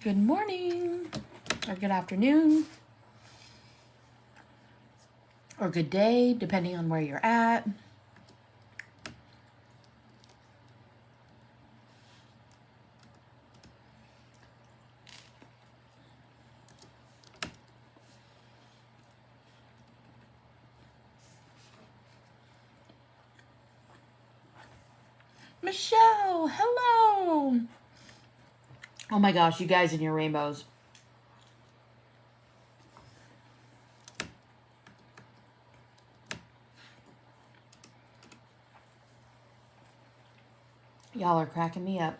Good morning, or good afternoon, or good day, depending on where you're at. Michelle, hello. Oh my gosh, you guys and your rainbows. Y'all are cracking me up.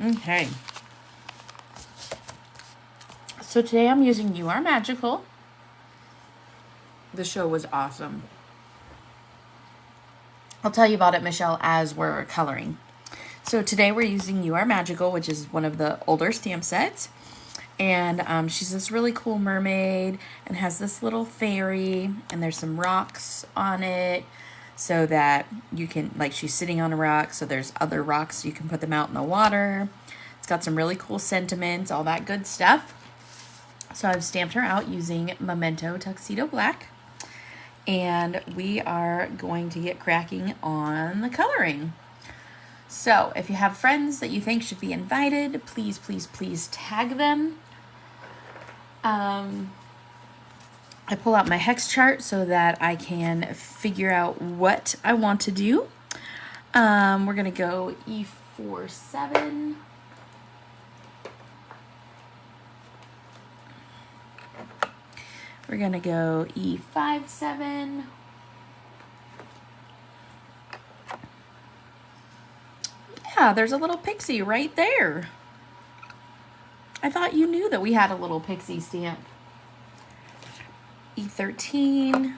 Okay. So today I'm using You Are Magical. The show was awesome. I'll tell you about it, Michelle, as we're coloring. So today we're using You Are Magical, which is one of the older stamp sets. And she's this really cool mermaid and has this little fairy, and there's some rocks on it so that you can, like, she's sitting on a rock, so there's other rocks so you can put them out in the water. It's got some really cool sentiments, all that good stuff. So I've stamped her out using Memento Tuxedo Black. And we are going to get cracking on the coloring. So if you have friends that you think should be invited, please, please, please tag them. I pull out my hex chart so that I can figure out what I want to do. We're going to go E47. We're going to go E57. Yeah, there's a little pixie right there. I thought you knew that we had a little pixie stamp. E13.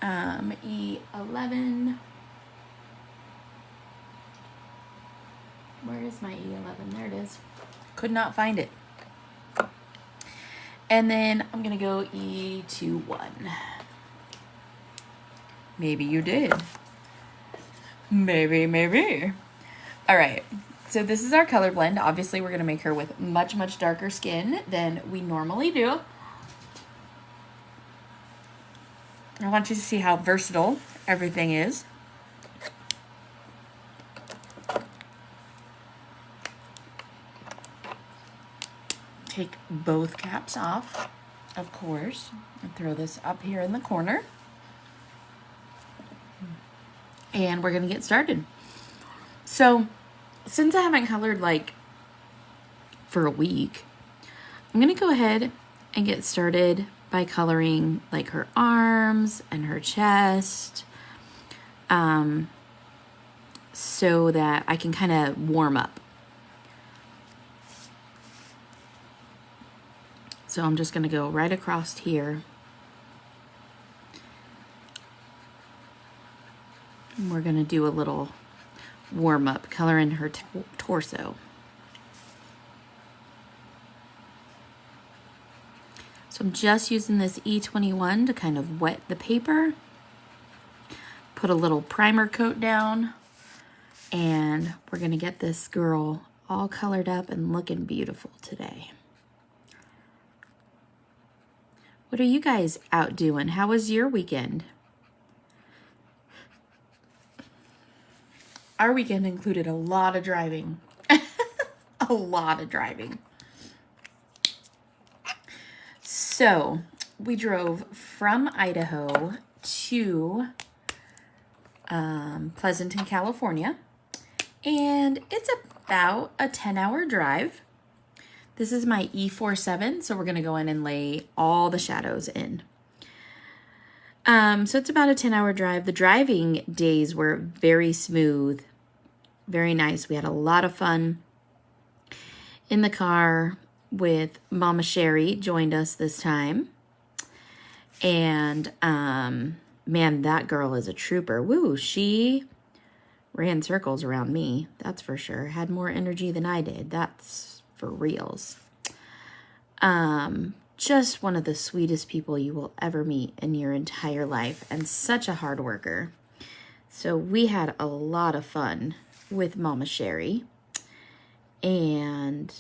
E11. Where is my E11? There it is. Could not find it. And then I'm going to go E21. Maybe you did. Maybe. All right. So this is our color blend. Obviously, we're going to make her with much, much darker skin than we normally do. I want you to see how versatile everything is. Take both caps off, of course, and throw this up here in the corner. And we're going to get started. So, since I haven't colored like for a week, I'm going to go ahead and get started by coloring like her arms and her chest, so that I can kind of warm up. So I'm just going to go right across here. And we're going to do a little warm up, coloring her torso. So I'm just using this E21 to kind of wet the paper, put a little primer coat down, and we're going to get this girl all colored up and looking beautiful today. What are you guys out doing? How was your weekend? Our weekend included a lot of driving. A lot of driving. So we drove from Idaho to Pleasanton, California. And it's about a 10-hour drive. This is my E47, so we're going to go in and lay all the shadows in. So it's about a 10-hour drive. The driving days were very smooth, very nice. We had a lot of fun in the car with Mama Sherry, joined us this time. And man, that girl is a trooper. Woo, she ran circles around me, that's for sure. Had more energy than I did, that's for reals. Just one of the sweetest people you will ever meet in your entire life, and such a hard worker. So we had a lot of fun with Mama Sherry, and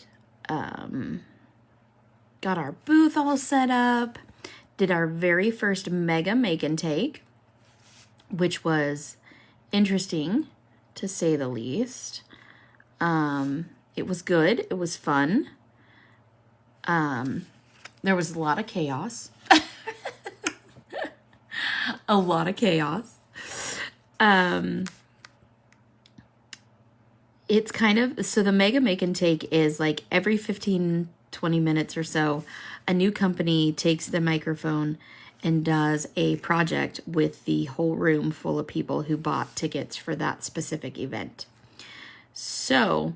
got our booth all set up, did our very first mega make and take, which was interesting to say the least. It was good. It was fun. There was a lot of chaos. A lot of chaos. It's kind of, so the mega make and take is like every 15, 20 minutes or so, a new company takes the microphone and does a project with the whole room full of people who bought tickets for that specific event. So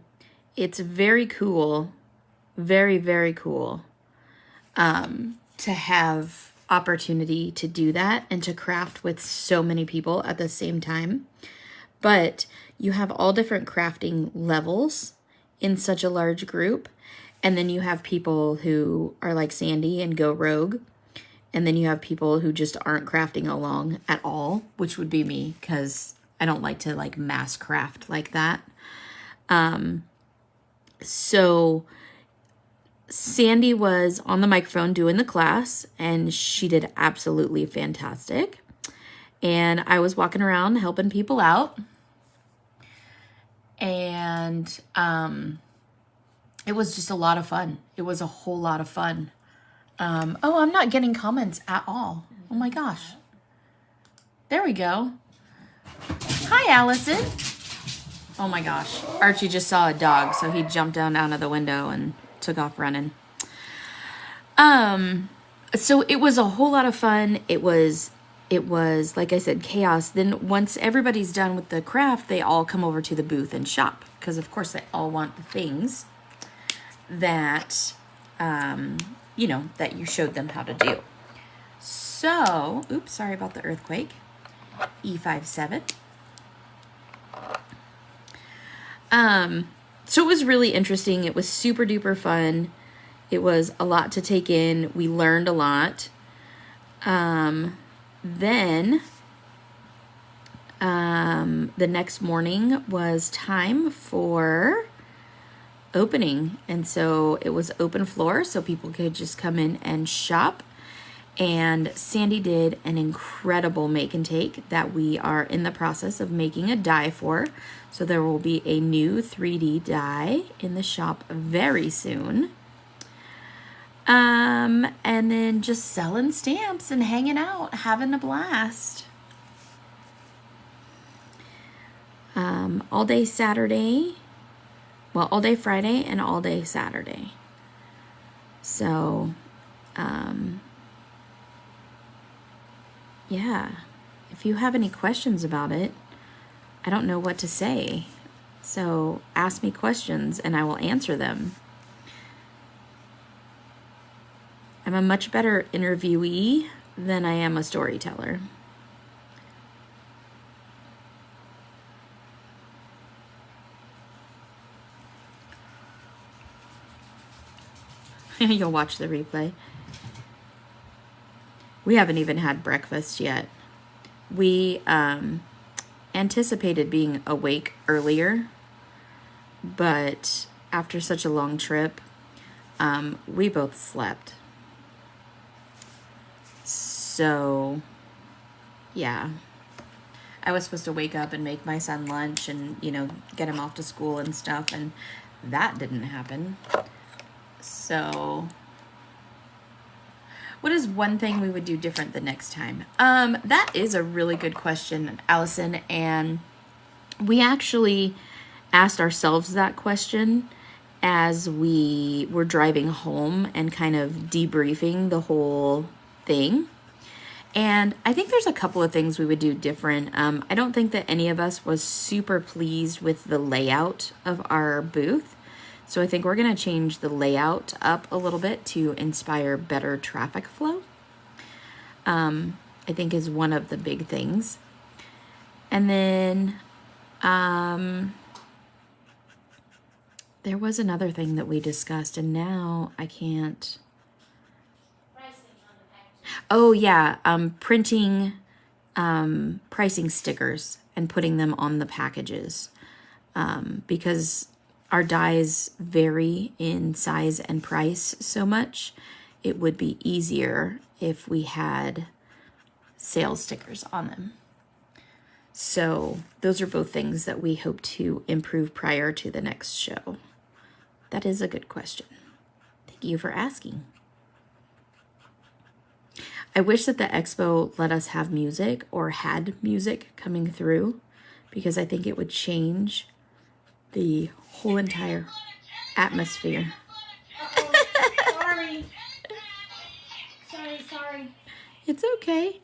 it's very cool, very, very cool, to have opportunity to do that and to craft with so many people at the same time. But you have all different crafting levels in such a large group. And then you have people who are like Sandy and go rogue. And then you have people who just aren't crafting along at all, which would be me, because I don't like to like mass craft like that. So Sandy was on the microphone doing the class, and she did absolutely fantastic. And I was walking around helping people out. And it was just a lot of fun. It was a whole lot of fun. Oh, I'm not getting comments at all. Oh my gosh. There we go. Hi, Allison. Oh my gosh. Archie just saw a dog, so he jumped down out of the window and took off running. So it was a whole lot of fun. It was, like I said, chaos. Then once everybody's done with the craft, they all come over to the booth and shop. Because, of course, they all want the things that, that you showed them how to do. So, oops, sorry about the earthquake. E57. So it was really interesting. It was super duper fun. It was a lot to take in. We learned a lot. Then the next morning was time for opening. And so it was open floor, so people could just come in and shop. And Sandy did an incredible make and take that we are in the process of making a die for. So there will be a new 3D die in the shop very soon. And then just selling stamps and hanging out, having a blast. All day Saturday, well, all day Friday and all day Saturday. So, yeah, if you have any questions about it, I don't know what to say. So ask me questions and I will answer them. I'm a much better interviewee than I am a storyteller. You'll watch the replay. We haven't even had breakfast yet. We anticipated being awake earlier, but after such a long trip, we both slept. So, yeah. I was supposed to wake up and make my son lunch and, get him off to school and stuff, and that didn't happen. So, what is one thing we would do different the next time? That is a really good question, Allison, and we actually asked ourselves that question as we were driving home and kind of debriefing the whole thing. And I think there's a couple of things we would do different. I don't think that any of us was super pleased with the layout of our booth. So I think we're going to change the layout up a little bit to inspire better traffic flow. I think is one of the big things. And then there was another thing that we discussed, and now I can't Oh yeah, printing pricing stickers and putting them on the packages, because our dyes vary in size and price so much. It would be easier if we had sales stickers on them. So those are both things that we hope to improve prior to the next show. That is a good question. Thank you for asking. I wish that the expo let us have music or had music coming through, because I think it would change the whole entire atmosphere. Sorry. Sorry. It's okay.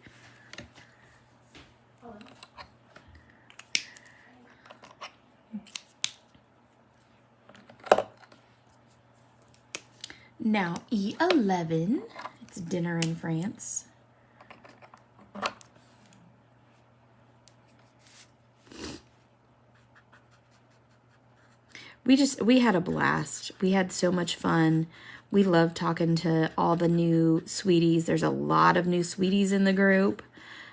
Now, E11, it's dinner in France. We had a blast. We had so much fun. We love talking to all the new sweeties. There's a lot of new sweeties in the group,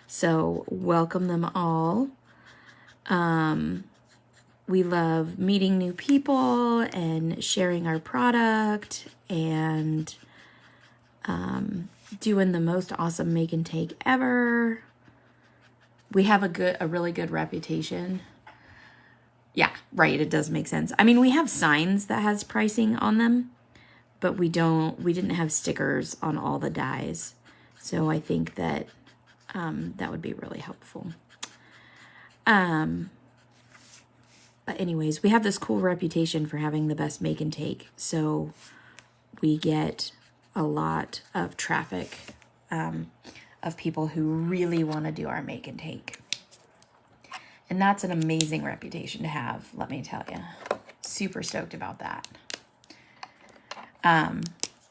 so welcome them all. We love meeting new people and sharing our product and doing the most awesome make and take ever. We have a really good reputation. Yeah, right, it does make sense. I mean, we have signs that has pricing on them, but we didn't have stickers on all the dyes. So I think that that would be really helpful. But anyways, we have this cool reputation for having the best make and take. So we get a lot of traffic of people who really want to do our make and take. And that's an amazing reputation to have, let me tell you. Super stoked about that.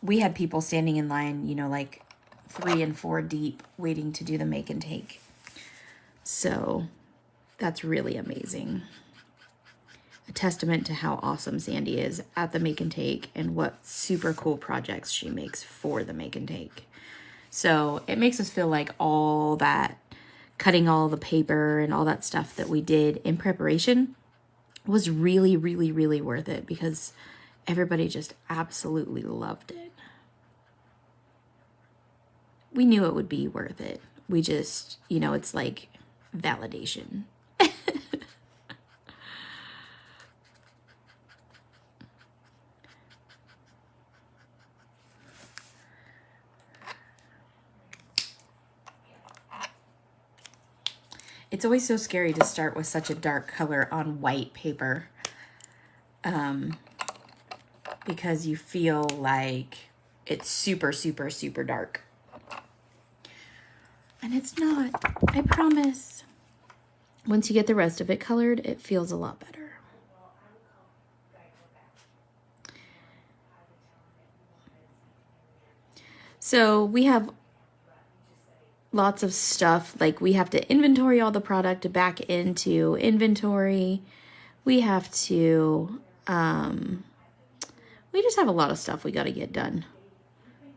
We had people standing in line, you know, like 3 and 4 deep, waiting to do the make and take. So that's really amazing. A testament to how awesome Sandy is at the make and take and what super cool projects she makes for the make and take. So it makes us feel like all that cutting all the paper and all that stuff that we did in preparation was really, really, really worth it, because everybody just absolutely loved it. We knew it would be worth it. We just, you know, it's like validation. It's always so scary to start with such a dark color on white paper, because you feel like it's super, super, super dark. And it's not, I promise. Once you get the rest of it colored, it feels a lot better. So we have lots of stuff, like we have to inventory all the product back into inventory. We have to, we just have a lot of stuff we got to get done.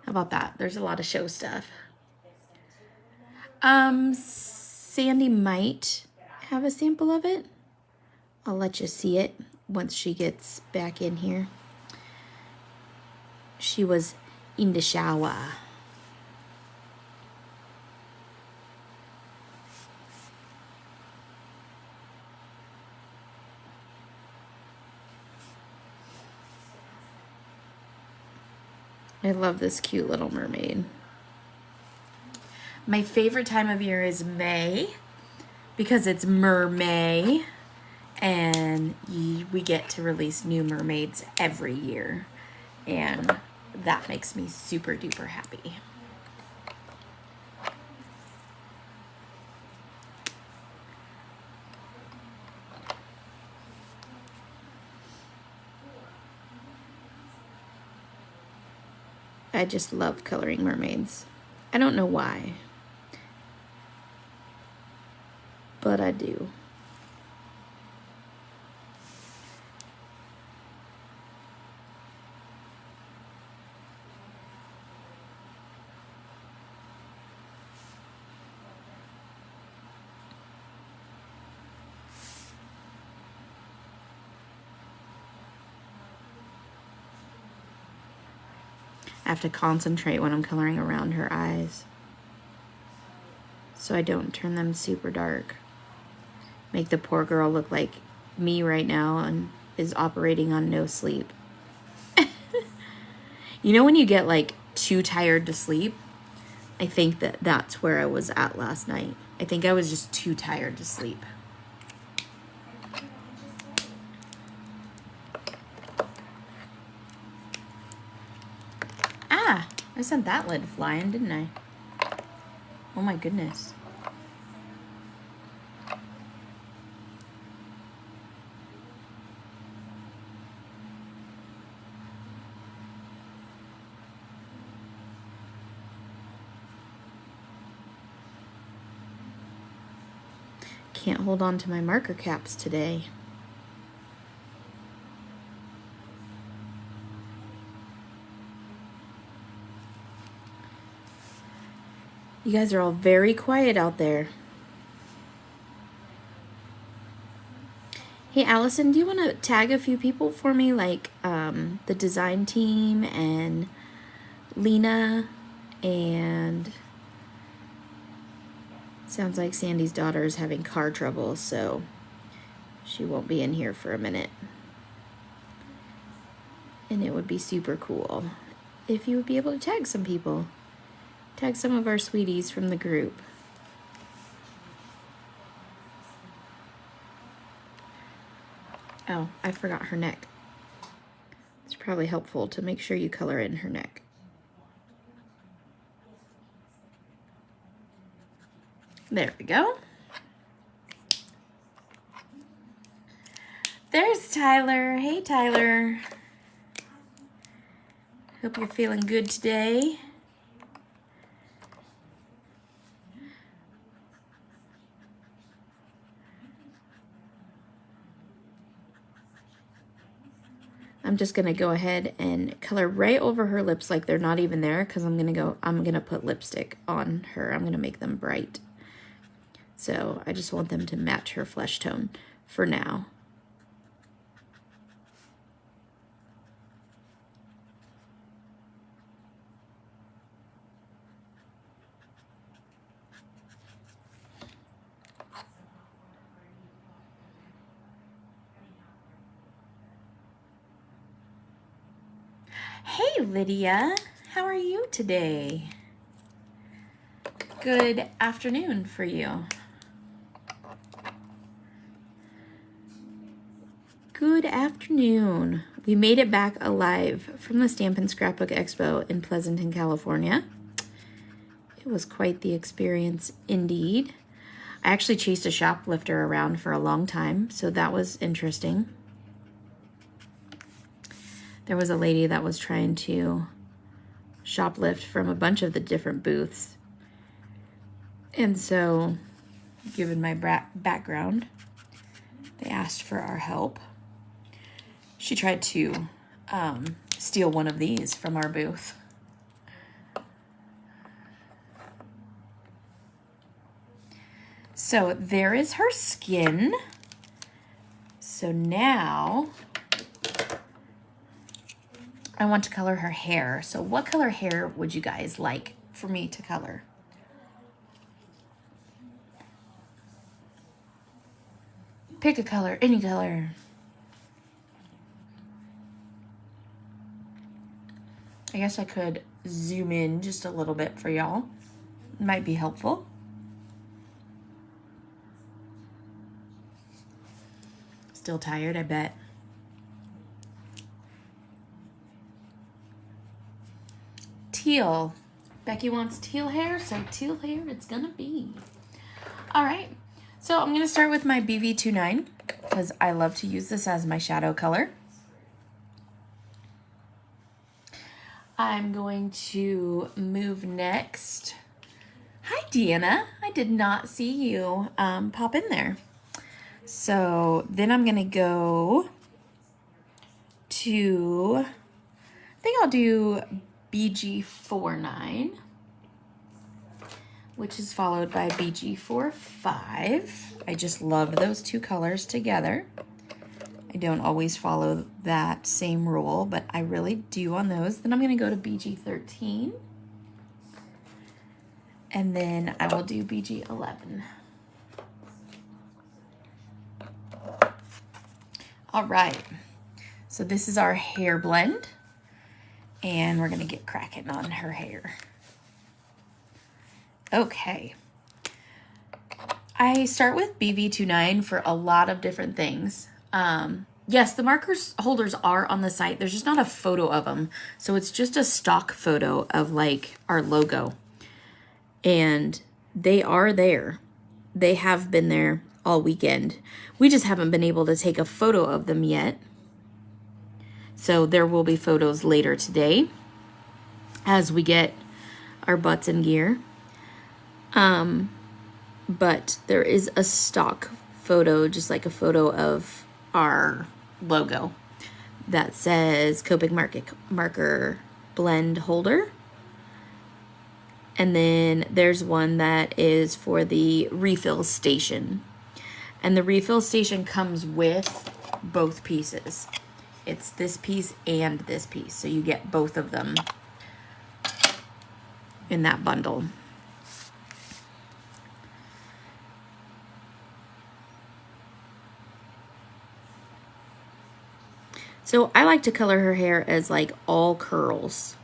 How about that? There's a lot of show stuff. Sandy might have a sample of it. I'll let you see it once she gets back in here. She was in the shower. I love this cute little mermaid. My favorite time of year is May, because it's Mermay, and we get to release new mermaids every year, and that makes me super duper happy. I just love coloring mermaids. I don't know why, but I do. I have to concentrate when I'm coloring around her eyes, so I don't turn them super dark. Make the poor girl look like me right now and is operating on no sleep. You know when you get like too tired to sleep? I think that's where I was at last night. I think I was just too tired to sleep. Ah, I sent that lid flying, didn't I? Oh my goodness. Can't hold on to my marker caps today. You guys are all very quiet out there. Hey, Allison, do you want to tag a few people for me, like the design team and Lena, and sounds like Sandy's daughter is having car trouble, so she won't be in here for a minute. And it would be super cool if you would be able to tag some people. Tag some of our sweeties from the group. Oh, I forgot her neck. It's probably helpful to make sure you color in her neck. There we go. There's Tyler. Hey, Tyler. Hope you're feeling good today. I'm just gonna go ahead and color right over her lips like they're not even there, because I'm gonna put lipstick on her. I'm gonna make them bright. So I just want them to match her flesh tone for now. Hey, Lydia, how are you today? Good afternoon for you. Good afternoon. We made it back alive from the Stampin' Scrapbook Expo in Pleasanton, California. It was quite the experience indeed. I actually chased a shoplifter around for a long time, so that was interesting. There was a lady that was trying to shoplift from a bunch of the different booths. And so, given my background, they asked for our help. She tried to steal one of these from our booth. So there is her skin. So now I want to color her hair. So what color hair would you guys like for me to color? Pick a color, any color. I guess I could zoom in just a little bit for y'all. Might be helpful. Still tired, I bet. Teal. Becky wants teal hair, so teal hair it's gonna be. All right, so I'm gonna start with my BV29 because I love to use this as my shadow color. I'm going to move next. Hi, Deanna. I did not see you pop in there. So then I'm gonna go to, I think I'll do BG49, which is followed by BG45. I just love those two colors together. I don't always follow that same rule, but I really do on those. Then I'm going to go to BG13. And then I will do BG11. All right. So this is our hair blend. And we're going to get cracking on her hair. Okay. I start with BV29 for a lot of different things. Yes, the markers holders are on the site. There's just not a photo of them. So it's just a stock photo of like our logo. And they are there. They have been there all weekend. We just haven't been able to take a photo of them yet. So there will be photos later today as we get our butts in gear. But there is a stock photo, just like a photo of our logo that says Copic marker blend holder. And then there's one that is for the refill station. And the refill station comes with both pieces. It's this piece and this piece. So you get both of them in that bundle. So I like to color her hair as like all curls.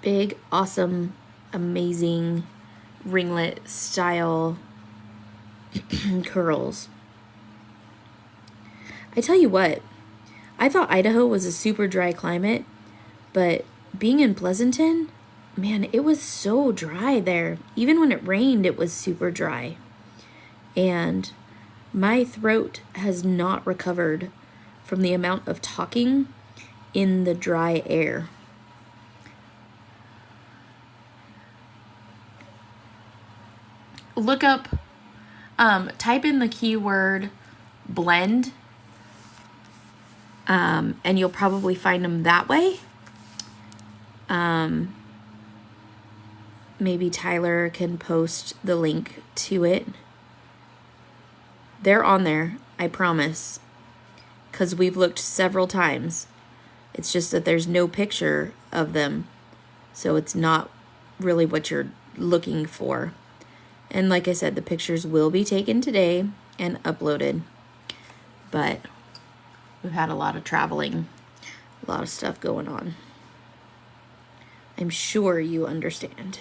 Big, awesome, amazing ringlet style curls. I tell you what, I thought Idaho was a super dry climate, but being in Pleasanton, man, it was so dry there. Even when it rained, it was super dry. And my throat has not recovered from the amount of talking in the dry air. Look up, type in the keyword blend, and you'll probably find them that way. Maybe Tyler can post the link to it. They're on there, I promise, because we've looked several times. It's just that there's no picture of them, so it's not really what you're looking for. And like I said, the pictures will be taken today and uploaded, but we've had a lot of traveling, a lot of stuff going on. I'm sure you understand.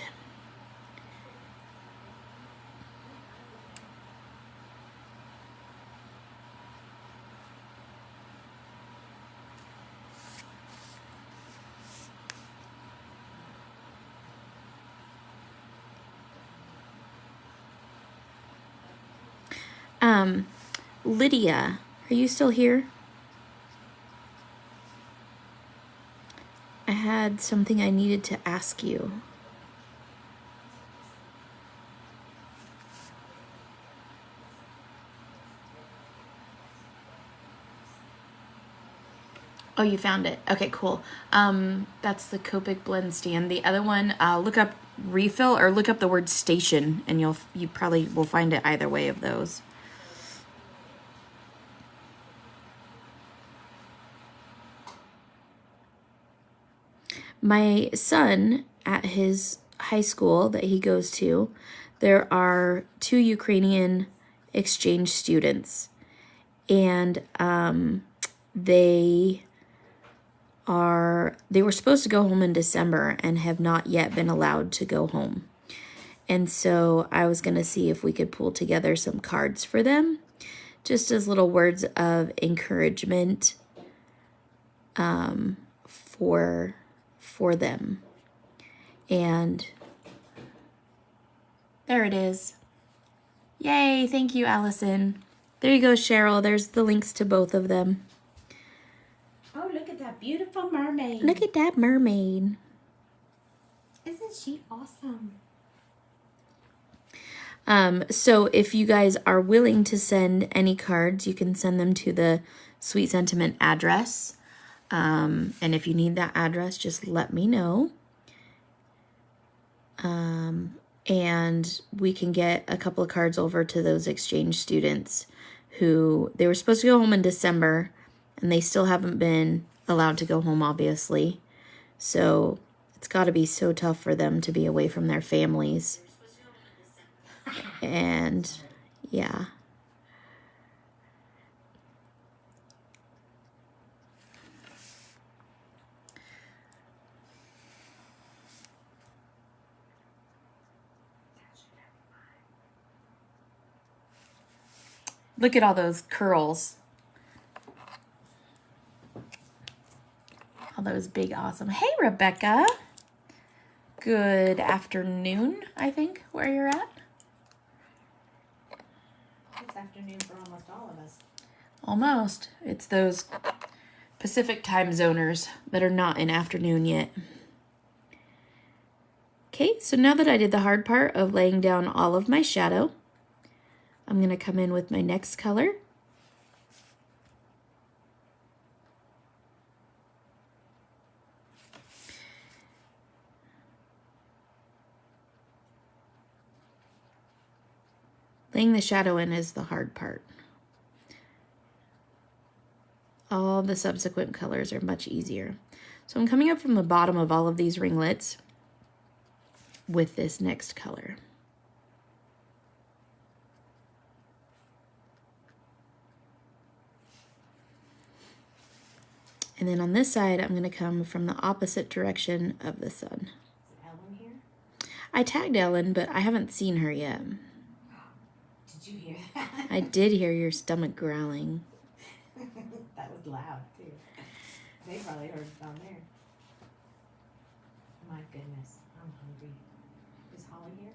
Lydia, are you still here? I had something I needed to ask you. Oh, you found it. Okay, cool. That's the Copic blend stand. The other one, look up refill or look up the word station, and you probably will find it either way of those. My son, at his high school that he goes to, there are 2 Ukrainian exchange students, and they were supposed to go home in December and have not yet been allowed to go home. And so I was going to see if we could pull together some cards for them, just as little words of encouragement for them. And there it is. Yay, thank you, Allison. There you go, Cheryl. There's the links to both of them. Oh, look at that beautiful mermaid. Look at that mermaid. Isn't she awesome? So if you guys are willing to send any cards, you can send them to the Sweet Sentiment address. And if you need that address, just let me know. And we can get a couple of cards over to those exchange students who, they were supposed to go home in December, and they still haven't been allowed to go home, obviously. So it's got to be so tough for them to be away from their families. And yeah. Look at all those curls. All those big, awesome. Hey, Rebecca. Good afternoon, I think, where you're at. It's afternoon for almost all of us. Almost. It's those Pacific time zoners that are not in afternoon yet. Okay, so now that I did the hard part of laying down all of my shadow, I'm going to come in with my next color. Laying the shadow in is the hard part. All the subsequent colors are much easier. So I'm coming up from the bottom of all of these ringlets with this next color. And then on this side, I'm going to come from the opposite direction of the sun. Is Ellen here? I tagged Ellen, but I haven't seen her yet. Did you hear that? I did hear your stomach growling. That was loud, too. They probably heard it down there. My goodness, I'm hungry. Is Holly here?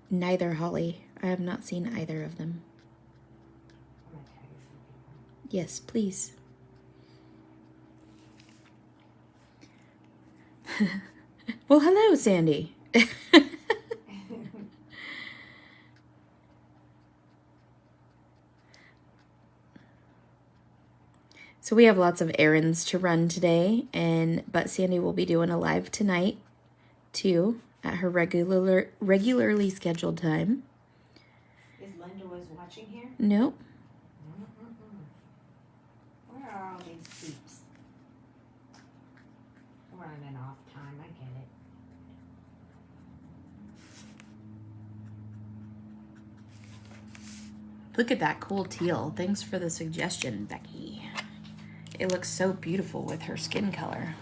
Neither Holly. I have not seen either of them. I'm going to tag a few people. Yes, please. Well, hello, Sandy. So we have lots of errands to run today, but Sandy will be doing a live tonight too at her regularly scheduled time. Is Linda was watching here? Nope. Where are all these peeps? We're on an off time, I get it. Look at that cool teal. Thanks for the suggestion, Becky. It looks so beautiful with her skin color.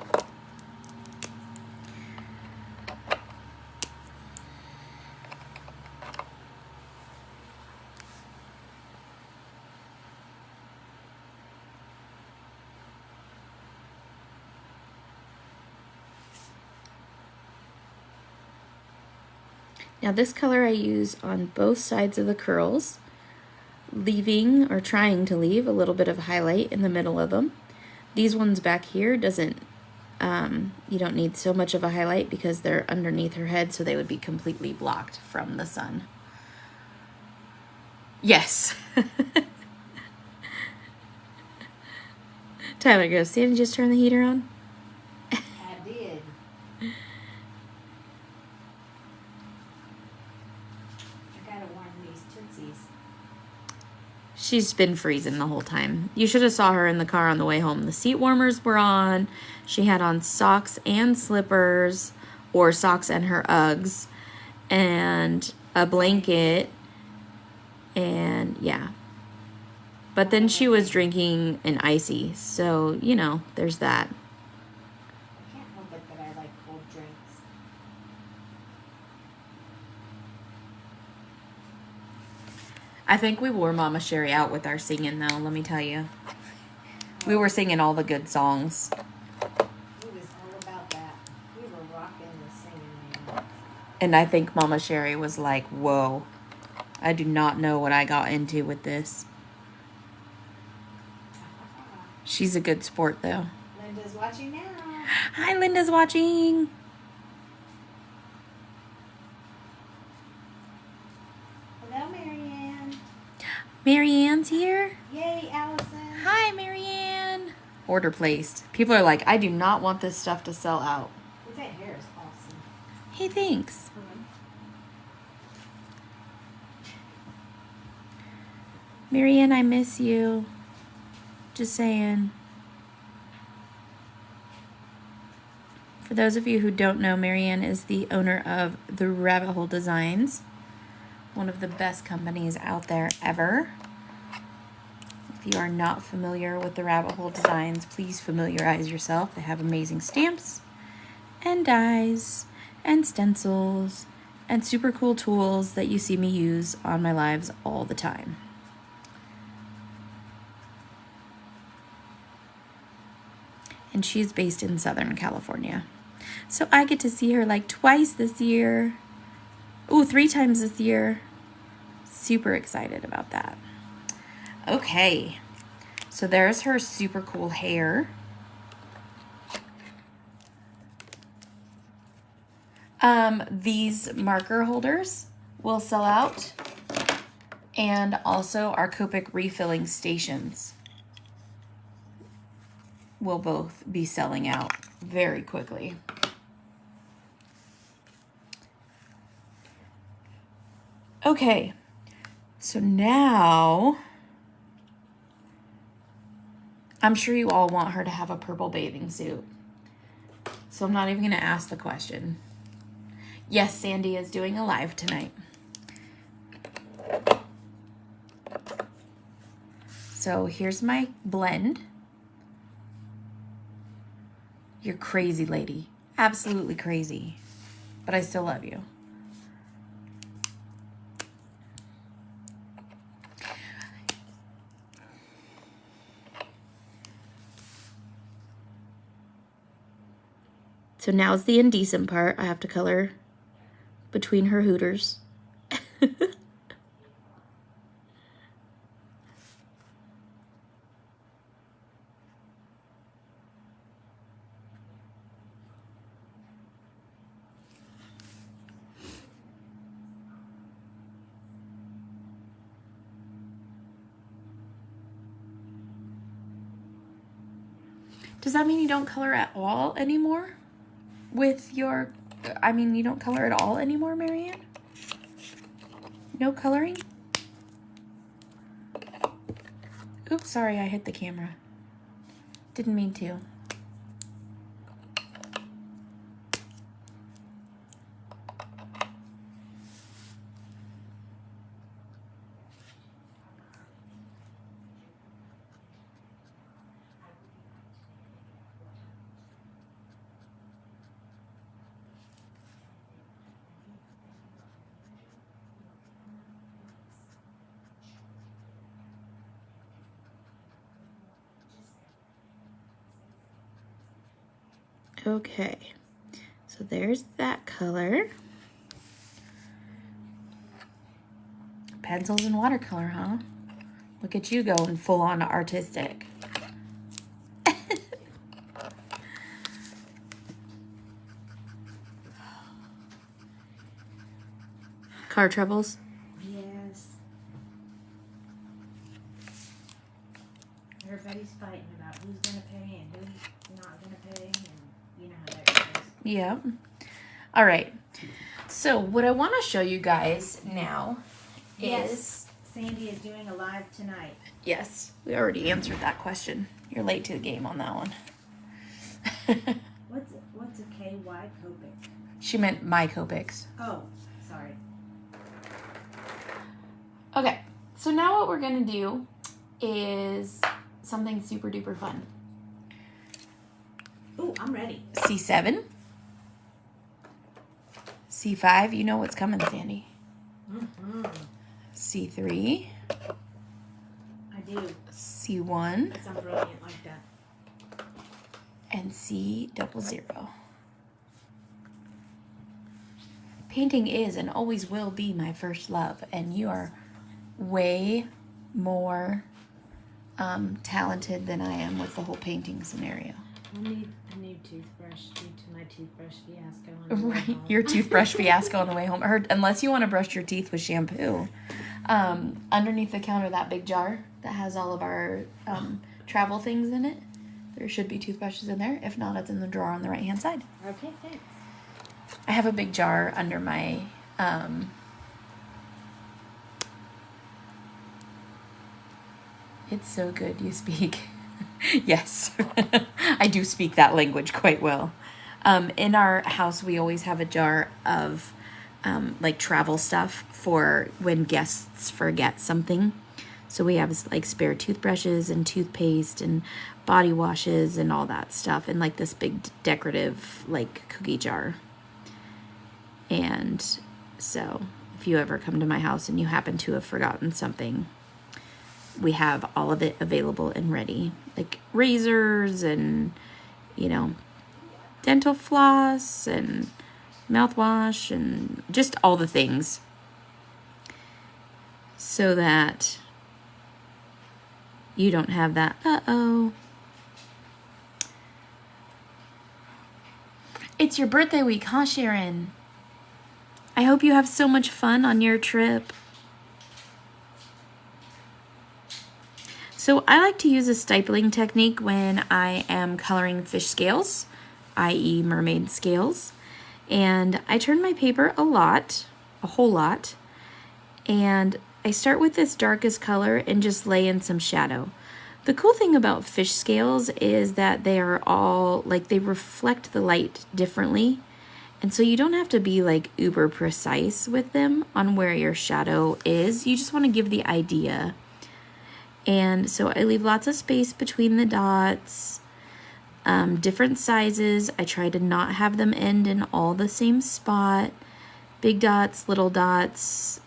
Now this color I use on both sides of the curls, leaving or trying to leave a little bit of highlight in the middle of them. These ones back here doesn't, you don't need so much of a highlight because they're underneath her head, so they would be completely blocked from the sun. Yes. Tyler goes, Sandy just turn the heater on? I did. I gotta warm these tootsies. She's been freezing the whole time. You should have saw her in the car on the way home. The seat warmers were on. She had on socks and slippers, or socks and her Uggs, and a blanket, and yeah. But then she was drinking an icy, so, you know, there's that. I can't help it that I like cold drinks. I think we wore Mama Sherry out with our singing, though, let me tell you. We were singing all the good songs. It was all about that. We were rocking the singing, man. And I think Mama Sherry was like, whoa, I do not know what I got into with this. She's a good sport, though. Linda's watching now. Hi, Linda's watching. Hello, Marianne. Marianne's here. Yay, Allison. Hi, Marianne. Order placed. People are like, I do not want this stuff to sell out. Well, that hair is awesome. Hey, thanks. Marianne, I miss you. Just saying. For those of you who don't know, Marianne is the owner of the Rabbit Hole Designs, one of the best companies out there ever. If you are not familiar with the Rabbit Hole Designs, please familiarize yourself. They have amazing stamps and dies and stencils and super cool tools that you see me use on my lives all the time. And she's based in Southern California. So I get to see her like twice this year. Ooh, 3 times this year. Super excited about that. Okay, so there's her super cool hair. These marker holders will sell out, and also our Copic refilling stations will both be selling out very quickly. Okay, so now I'm sure you all want her to have a purple bathing suit, so I'm not even going to ask the question. Yes, Sandy is doing a live tonight. So here's my blend. You're crazy, lady. Absolutely crazy. But I still love you. So now's the indecent part. I have to color between her hooters. Does that mean you don't color at all anymore? With your, you don't color at all anymore, Marianne? No coloring? Oops, sorry, I hit the camera. Didn't mean to. Okay, so there's that color. Pencils and watercolor, huh? Look at you going full on artistic. Car troubles? Yes. Everybody's fighting about who's gonna pay and who's not gonna pay, and you know how that goes. Yeah. All right. So what I want to show you guys now is... Sandy is doing a live tonight. Yes, we already answered that question. You're late to the game on that one. What's a KY Copic? She meant my Copics. Oh, sorry. Okay, so now what we're going to do is something super duper fun. Ooh, I'm ready. C7. C5, you know what's coming, Sandy. Mm-hmm. C3. I do. C1. Because I'm brilliant like that. And C00. Painting is and always will be my first love, and you are way more talented than I am with the whole painting scenario. I need a new toothbrush due to my toothbrush fiasco on the way Right, home. your toothbrush fiasco on the way home. Or unless you want to brush your teeth with shampoo. Underneath the counter, that big jar that has all of our travel things in it, there should be toothbrushes in there. If not, it's in the drawer on the right-hand side. Okay, thanks. I have a big jar under my It's so good you speak. Yes, I do speak that language quite well. In our house, we always have a jar of like travel stuff for when guests forget something. So we have like spare toothbrushes and toothpaste and body washes and all that stuff in like this big decorative like cookie jar. And so if you ever come to my house and you happen to have forgotten something, we have all of it available and ready, like razors and, you know, dental floss and mouthwash and just all the things, so that you don't have that, uh-oh. It's your birthday week, huh, Sharon? I hope you have so much fun on your trip. So I like to use a stipling technique when I am coloring fish scales, i.e. mermaid scales. And I turn my paper a whole lot, and I start with this darkest color and just lay in some shadow. The cool thing about fish scales is that they are all, like, they reflect the light differently. And so you don't have to be like uber precise with them on where your shadow is. You just want to give the idea. And so I leave lots of space between the dots, different sizes. I try to not have them end in all the same spot. Big dots, little dots,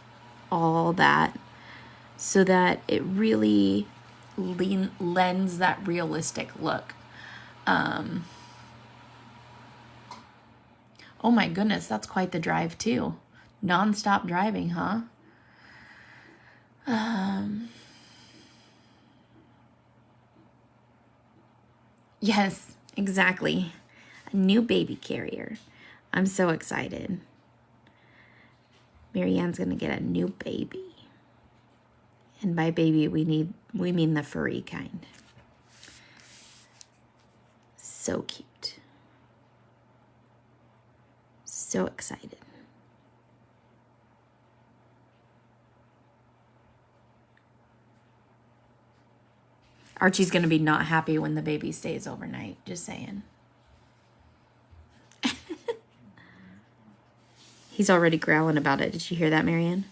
all that, so that it really lends that realistic look. Oh my goodness, that's quite the drive too. Non-stop driving, huh? Yes, exactly. A new baby carrier. I'm so excited. Marianne's gonna get a new baby. And by baby, we mean the furry kind. So cute. So excited. Archie's gonna be not happy when the baby stays overnight, just saying. He's already growling about it. Did you hear that, Marianne?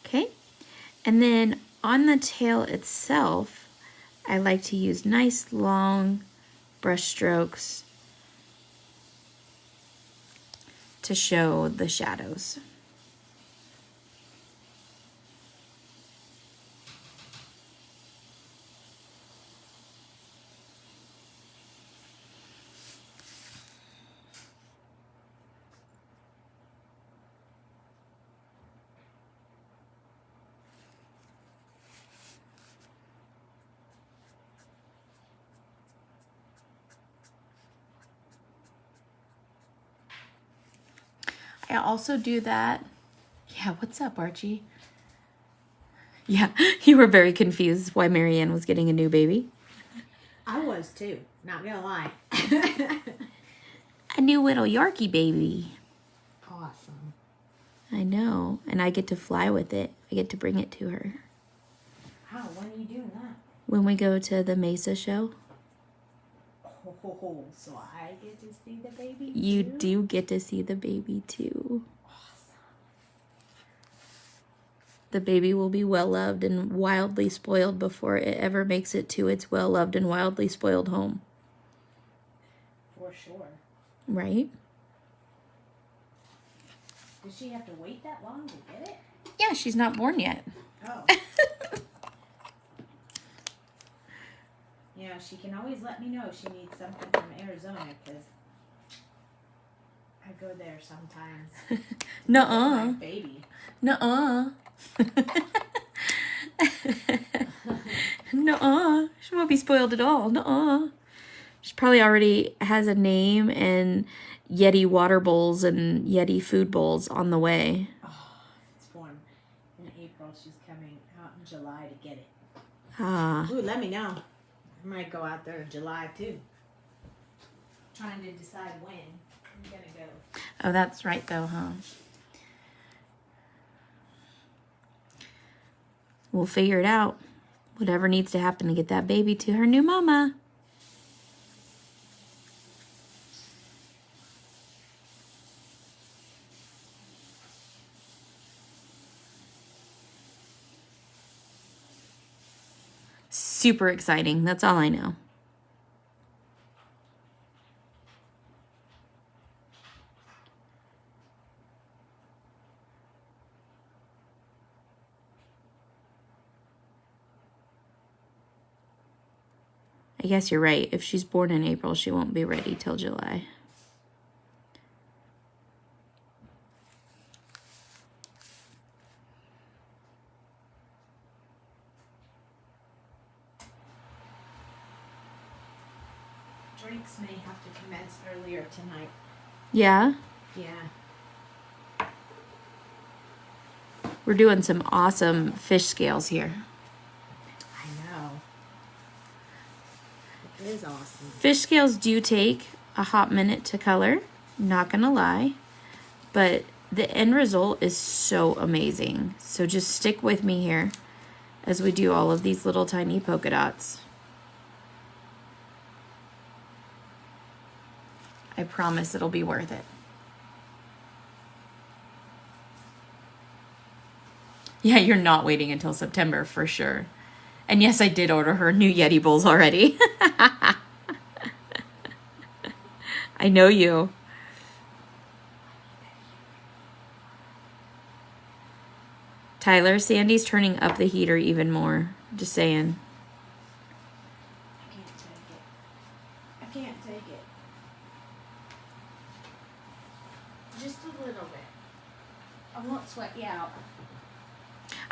Okay. And then on the tail itself, I like to use nice long brush strokes to show the shadows. I also do that. Yeah, what's up, Archie? Yeah, you were very confused why Marianne was getting a new baby. I was too, not gonna lie. A new little Yorkie baby. Awesome. I know, and I get to fly with it. I get to bring it to her. How? When are you doing that? When we go to the Mesa show. Oh, so I get to see the baby too? You do get to see the baby too. Awesome. The baby will be well-loved and wildly spoiled before it ever makes it to its well-loved and wildly spoiled home. For sure. Right? Does she have to wait that long to get it? Yeah, she's not born yet. Oh. Yeah, she can always let me know if she needs something from Arizona, because I go there sometimes. Nuh-uh. My baby. Nuh-uh. Nuh-uh. She won't be spoiled at all. Nuh-uh. She probably already has a name and Yeti water bowls and Yeti food bowls on the way. Oh, it's born in April. She's coming out in July to get it. Ah. Ooh, let me know. I might go out there in July too. Trying to decide when. I'm gonna go. Oh, that's right though, huh? We'll figure it out. Whatever needs to happen to get that baby to her new mama. Super exciting. That's all I know. I guess you're right. If she's born in April, she won't be ready till July. Drinks may have to commence earlier tonight. Yeah? Yeah. We're doing some awesome fish scales here. I know. It is awesome. Fish scales do take a hot minute to color, not gonna lie, but the end result is so amazing. So just stick with me here as we do all of these little tiny polka dots. I promise it'll be worth it. Yeah, you're not waiting until September for sure. And yes, I did order her new Yeti bowls already. I know you. Tyler, Sandy's turning up the heater even more. Just saying. I can't take it. I can't take it. Just a little bit. I won't sweat you out.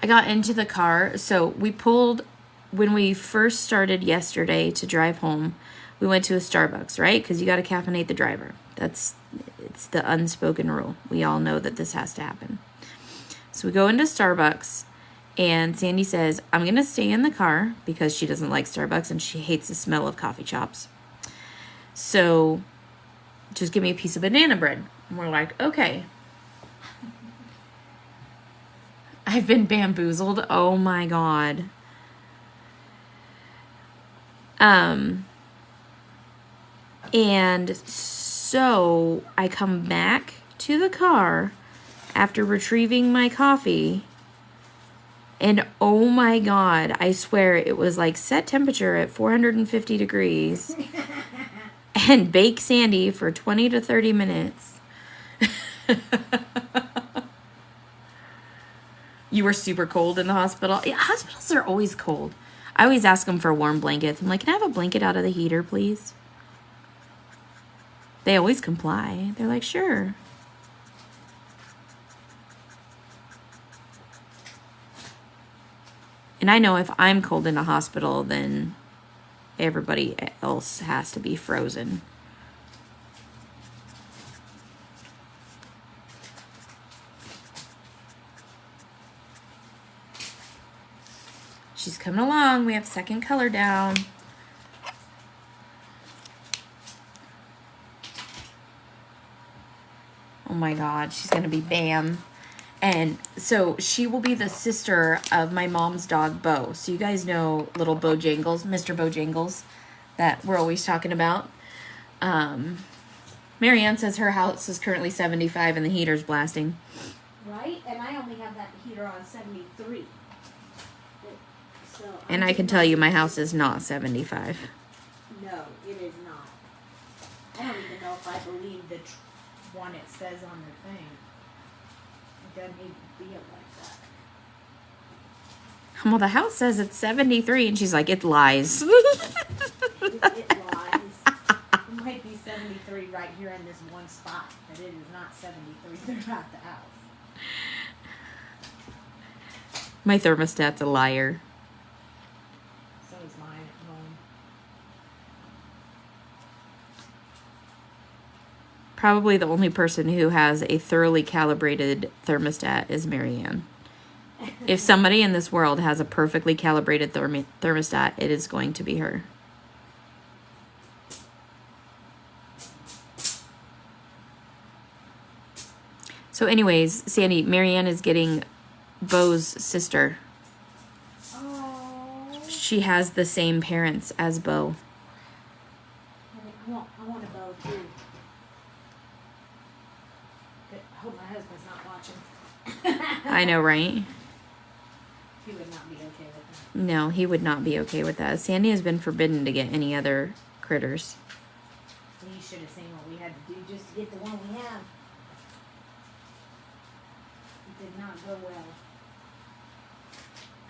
I got into the car, so we pulled, when we first started yesterday to drive home, we went to a Starbucks, right? Because you got to caffeinate the driver. It's the unspoken rule. We all know that this has to happen. So we go into Starbucks, and Sandy says, I'm going to stay in the car because she doesn't like Starbucks and she hates the smell of coffee shops. So just give me a piece of banana bread. And we're like, okay. I've been bamboozled. Oh my God. And so I come back to the car after retrieving my coffee, and oh my God, I swear it was like set temperature at 450 degrees and bake Sandy for 20 to 30 minutes. You were super cold in the hospital? Yeah, hospitals are always cold. I always ask them for warm blankets. I'm like, can I have a blanket out of the heater, please? They always comply. They're like, sure. And I know if I'm cold in a hospital, then everybody else has to be frozen. She's coming along. We have second color down. Oh my God, she's going to be Bam. And so she will be the sister of my mom's dog, Bo. So you guys know little Bojangles, Mr. Bojangles, that we're always talking about. Marianne says her house is currently 75 and the heater's blasting. Right? And I only have that heater on 73. So And I can tell you my house is not 75. No, it is not. I don't even know if I believe the one it says on the thing. It doesn't even feel like that. Well, the house says it's 73, and she's like, it lies. It lies. It might be 73 right here in this one spot, but it is not 73 throughout the house. My thermostat's a liar. So is mine at home. Probably the only person who has a thoroughly calibrated thermostat is Marianne. If somebody in this world has a perfectly calibrated thermostat, it is going to be her. So anyways, Sandy, Marianne is getting Bo's sister. Oh. She has the same parents as Bo. I want a bow too. Good. I hope my husband's not watching. I know, right? He would not be okay with that. No, he would not be okay with that. Sandy has been forbidden to get any other critters. You should have seen what we had to do just to get the one we have. It did not go well.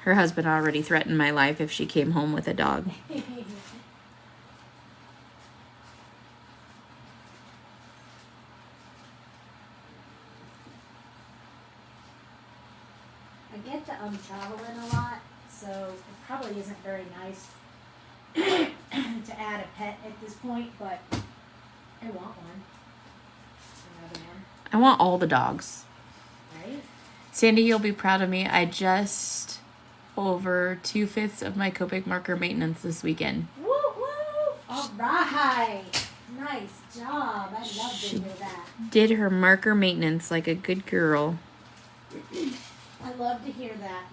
Her husband already threatened my life if she came home with a dog. I get to traveling a lot, so it probably isn't very nice to add a pet at this point, but I want one. Another one, I want all the dogs. right? Sandy, you'll be proud of me. I just over 2/5 of my Copic marker maintenance this weekend. Woo woo! All right, nice job. I love to hear that. Did her marker maintenance like a good girl. I love to hear that.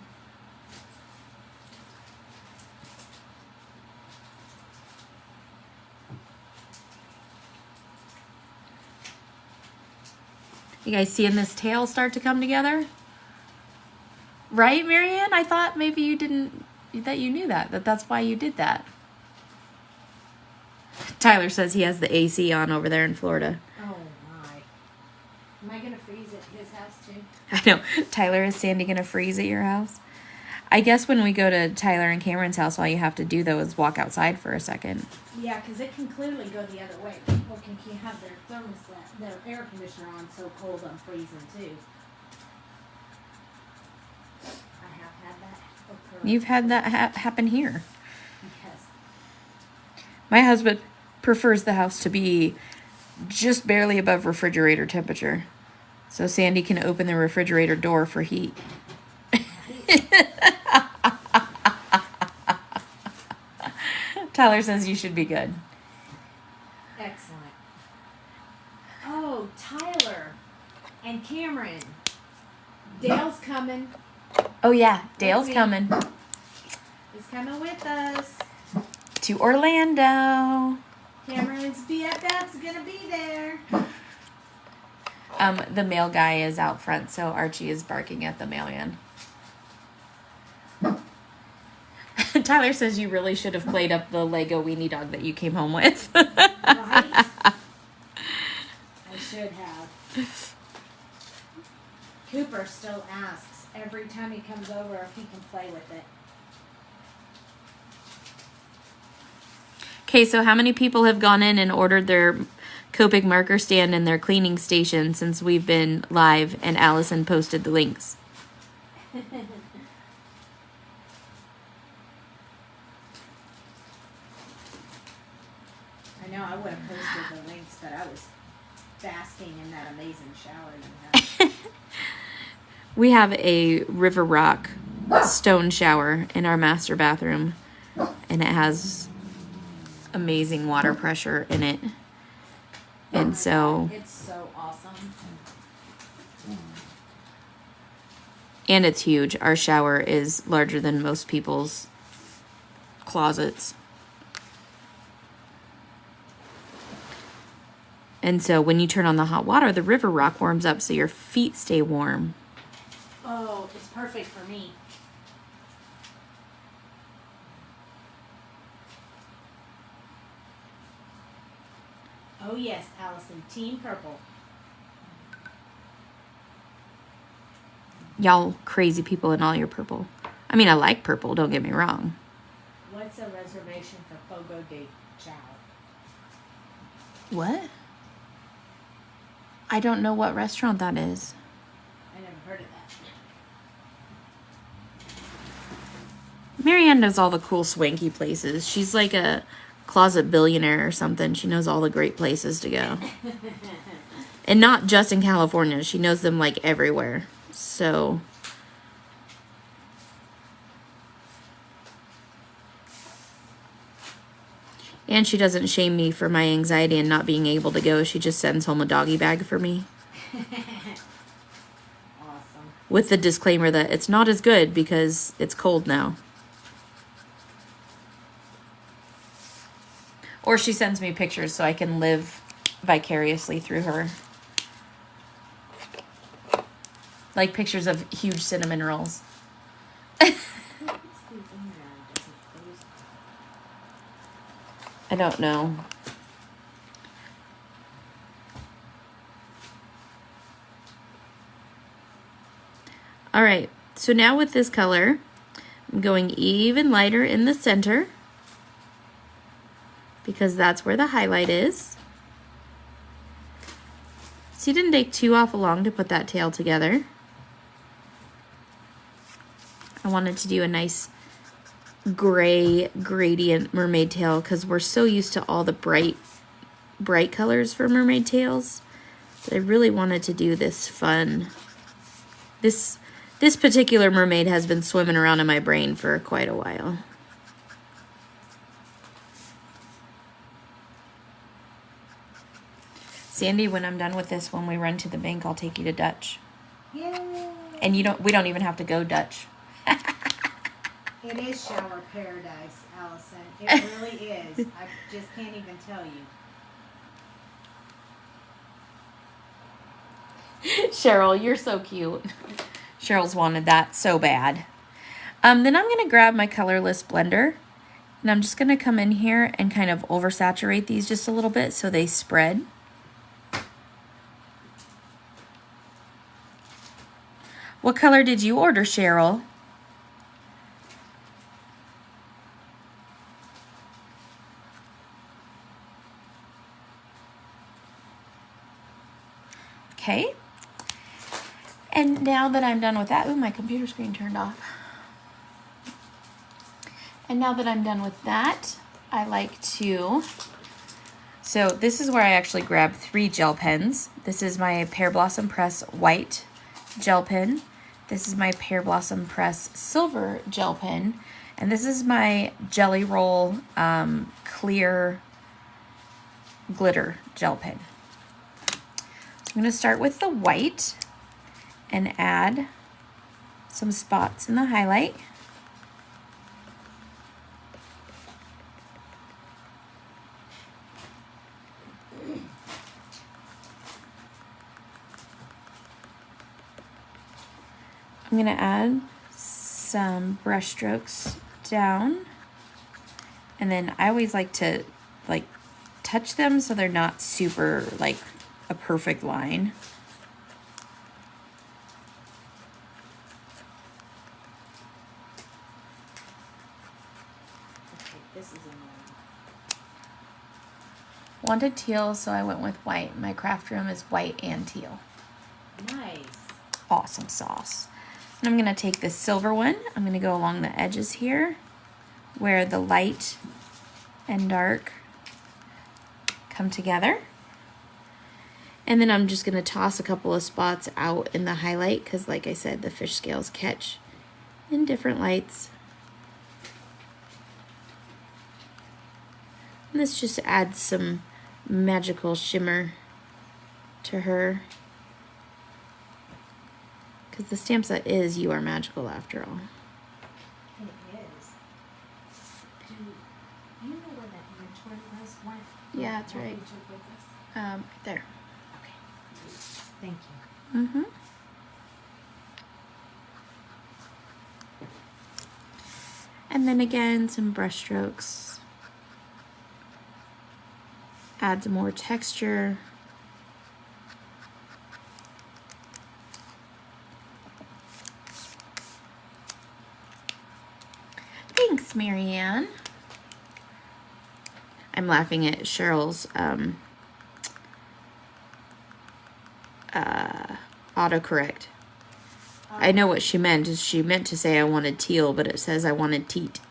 You guys seeing this tail start to come together? Right, Marianne? I thought maybe you didn't, that you knew that's why you did that. Tyler says he has the AC on over there in Florida. Oh my. Am I gonna freeze at his house too? I know. Tyler, is Sandy going to freeze at your house? I guess when we go to Tyler and Cameron's house, all you have to do, though, is walk outside for a second. Yeah, because it can clearly go the other way. People can have their thermostat, their air conditioner on so cold I'm freezing too. I have had that occur. You've had that happen here. Yes. My husband prefers the house to be just barely above refrigerator temperature. So Sandy can open the refrigerator door for heat. Tyler says you should be good. Excellent. Oh, Tyler and Cameron. Dale's coming. Oh yeah, Dale's me. coming He's coming with us. to Orlando. Cameron's BFF's gonna be there. The mail guy is out front, so Archie is barking at the mailman. Tyler says you really should have played up the Lego weenie dog that you came home with. Right? I should have. Cooper still asks every time he comes over if he can play with it. Okay, so how many people have gone in and ordered their Copic marker stand and their cleaning station since we've been live and Allison posted the links? I know I would have posted the links, but I was basking in that amazing shower you had. We have a River Rock stone shower in our master bathroom, and it has amazing water pressure in it. And so, It's so awesome. and it's huge. Our shower is larger than most people's closets. And so when you turn on the hot water, the River Rock warms up so your feet stay warm. Oh, it's perfect for me. Oh yes, Allison, Team Purple. Y'all crazy people in all your purple. I mean, I like purple, don't get me wrong. What's a reservation for Fogo de Chao? What? I don't know what restaurant that is. I never heard of that. Marianne knows all the cool swanky places. She's like a closet billionaire or something. She knows all the great places to go. And not just in California. She knows them like everywhere. So and she doesn't shame me for my anxiety and not being able to go. She just sends home a doggy bag for me. with the disclaimer that it's not as good because it's cold now. Or she sends me pictures so I can live vicariously through her. Like pictures of huge cinnamon rolls. I don't know. All right, so now with this color, I'm going even lighter in the center because that's where the highlight is. So you didn't take too awful long to put that tail together. I wanted to do a nice gray gradient mermaid tail because we're so used to all the bright colors for mermaid tails. But I really wanted to do this fun. This particular mermaid has been swimming around in my brain for quite a while. Sandy, when I'm done with this, when we run to the bank, I'll take you to Dutch. Yay! And we don't even have to go Dutch. It is shower paradise, Allison. It really is. I just can't even tell you. Cheryl, you're so cute. Cheryl's wanted that so bad. Then I'm going to grab my colorless blender, and I'm just going to come in here and kind of oversaturate these just a little bit so they spread. What color did you order, Cheryl? Okay. And now that I'm done with that, ooh, my computer screen turned off. And now that I'm done with that, I like to, so this is where I actually grab 3 gel pens. This is my Pear Blossom Press white gel pen. This is my Pear Blossom Press silver gel pen. And this is my Jelly Roll clear glitter gel pen. So I'm going to start with the white and add some spots in the highlight. I'm going to add some brush strokes down, and then I always like to touch them so they're not super like a perfect line. Okay, this is annoying. Wanted teal, so I went with white. My craft room is white and teal. Nice. Awesome sauce. And I'm going to take this silver one. I'm going to go along the edges here where the light and dark come together. And then I'm just going to toss a couple of spots out in the highlight because, like I said, the fish scales catch in different lights. And this just adds some magical shimmer to her. Because the stamp set is You Are Magical after all. It is. Do you know where that inventory list went? Yeah, that's What right. you took with us? Right there. Okay. Thank you. Mm-hmm. And then again, some brush strokes. Add some more texture. Thanks, Marianne. I'm laughing at Cheryl's autocorrect. I know what she meant. Is she meant to say I wanted teal, but it says I wanted teat.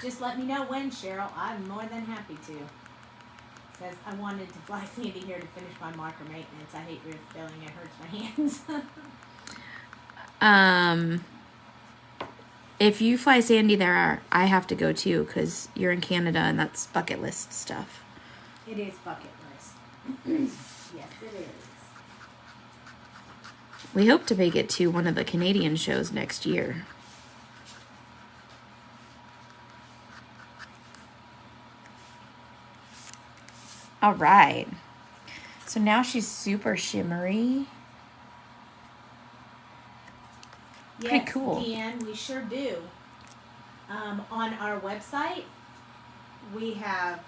Just let me know when, Cheryl. I'm more than happy to. It says I wanted to fly Sandy here to finish my marker maintenance. I hate refilling. It hurts my hands. If you fly Sandy there, I have to go too because you're in Canada and that's bucket list stuff. It is bucket list. Yes, it is. We hope to make it to one of the Canadian shows next year. All right. So now she's super shimmery. Pretty Yes, cool. Deanne, we sure do. On our website, we have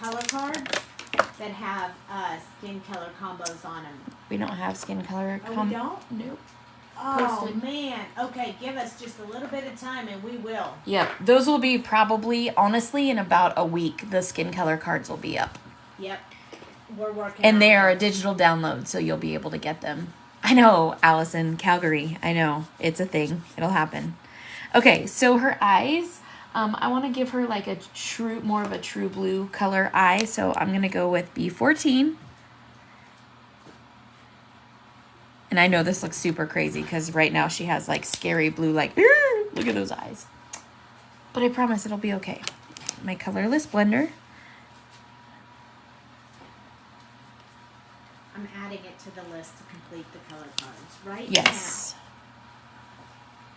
color cards that have skin color combos on them. We don't have skin color. Oh, we don't? Nope. Oh, Posted. man. Okay, give us just a little bit of time and we will. Yep. Those will be probably, honestly, in about a week, the skin color cards will be up. Yep. We're working And on they are a it. digital download, so you'll be able to get them. I know, Allison, Calgary. I know. It's a thing. It'll happen. Okay, so her eyes, I want to give her like a more of a true blue color eye. So I'm going to go with B14. And I know this looks super crazy because right now she has like scary blue, like, look at those eyes. But I promise it'll be okay. My colorless blender. I'm adding it to the list to complete the color cards right Yes.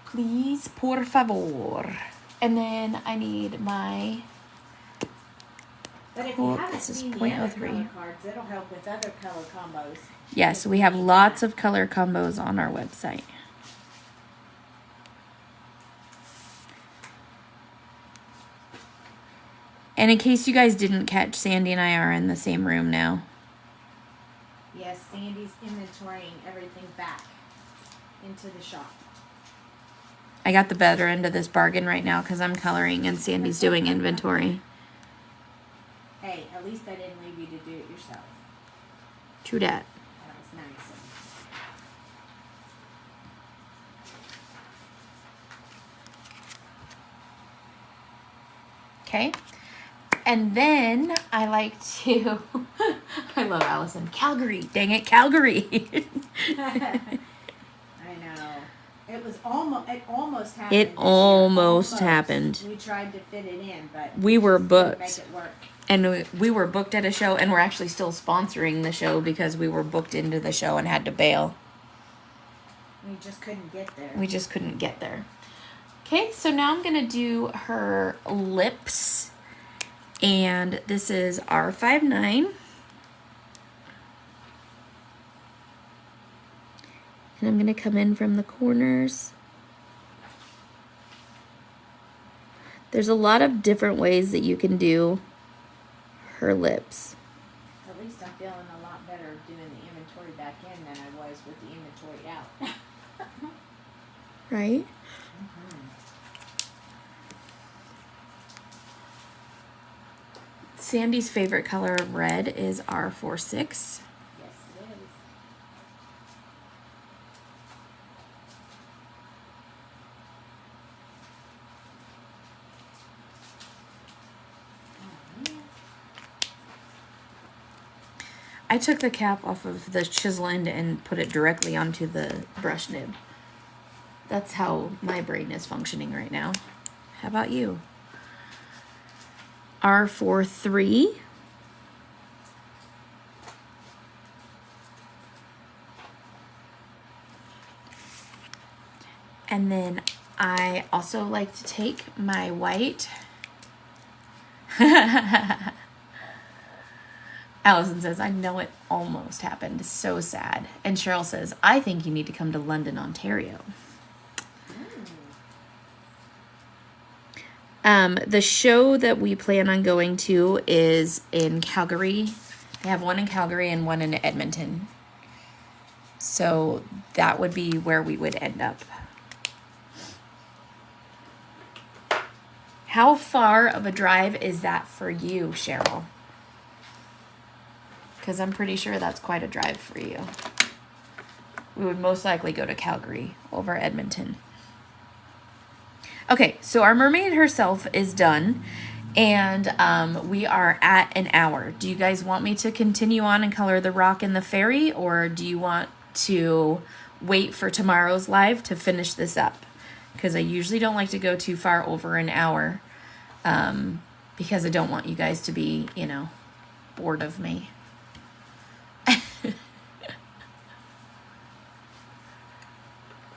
Please, por favor. And then I need my... now. But if Cool, you haven't this is seen the other 0.03. color cards, it'll help with other color combos. Yes, we have lots of color combos on our website. And in case you guys didn't catch, Sandy and I are in the same room now. Yes, Sandy's inventorying everything back into the shop. I got the better end of this bargain right now because I'm coloring and Sandy's doing inventory. Hey, at least I didn't leave you to do it yourself. True dat. That was nice. Okay. And then I like to, I love Allison. Calgary. Dang it, Calgary. I know. It almost happened. It this year. almost happened. We tried to fit it in, but We were just couldn't booked. make it work. And we were booked at a show, and we're actually still sponsoring the show because we were booked into the show and had to bail. We just couldn't get there. We just couldn't get there. Okay, so now I'm going to do her lips. And this is R59. And I'm going to come in from the corners. There's a lot of different ways that you can do her lips. At least I'm feeling a lot better doing the inventory back in than I was with the inventory out. Right? Sandy's favorite color of red is R46. Yes, it is. Oh, man. I took the cap off of the chisel end and put it directly onto the brush nib. That's how my brain is functioning right now. How about you? R43. And then I also like to take my white. Allison says, I know it almost happened. So sad. And Cheryl says, I think you need to come to London, Ontario. The show that we plan on going to is in Calgary. They have one in Calgary and one in Edmonton. So that would be where we would end up. How far of a drive is that for you, Cheryl? Because I'm pretty sure that's quite a drive for you. We would most likely go to Calgary over Edmonton. Okay, so our mermaid herself is done, and we are at an hour. Do you guys want me to continue on and color the rock and the fairy, or do you want to wait for tomorrow's live to finish this up? Because I usually don't like to go too far over an hour, because I don't want you guys to be, you know, bored of me.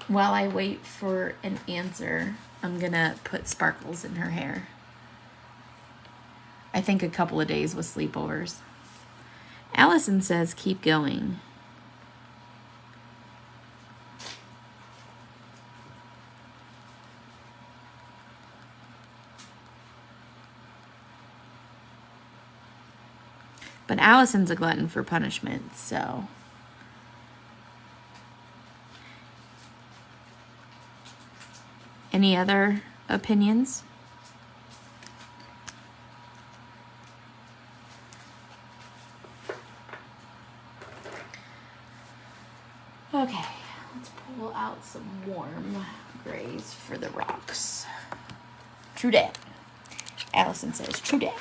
While I wait for an answer, I'm gonna put sparkles in her hair. I think a couple of days with sleepovers. Allison says keep going. But Allison's a glutton for punishment, so. Any other opinions? Okay, let's pull out some warm grays for the rocks. True dat. Allison says true dat.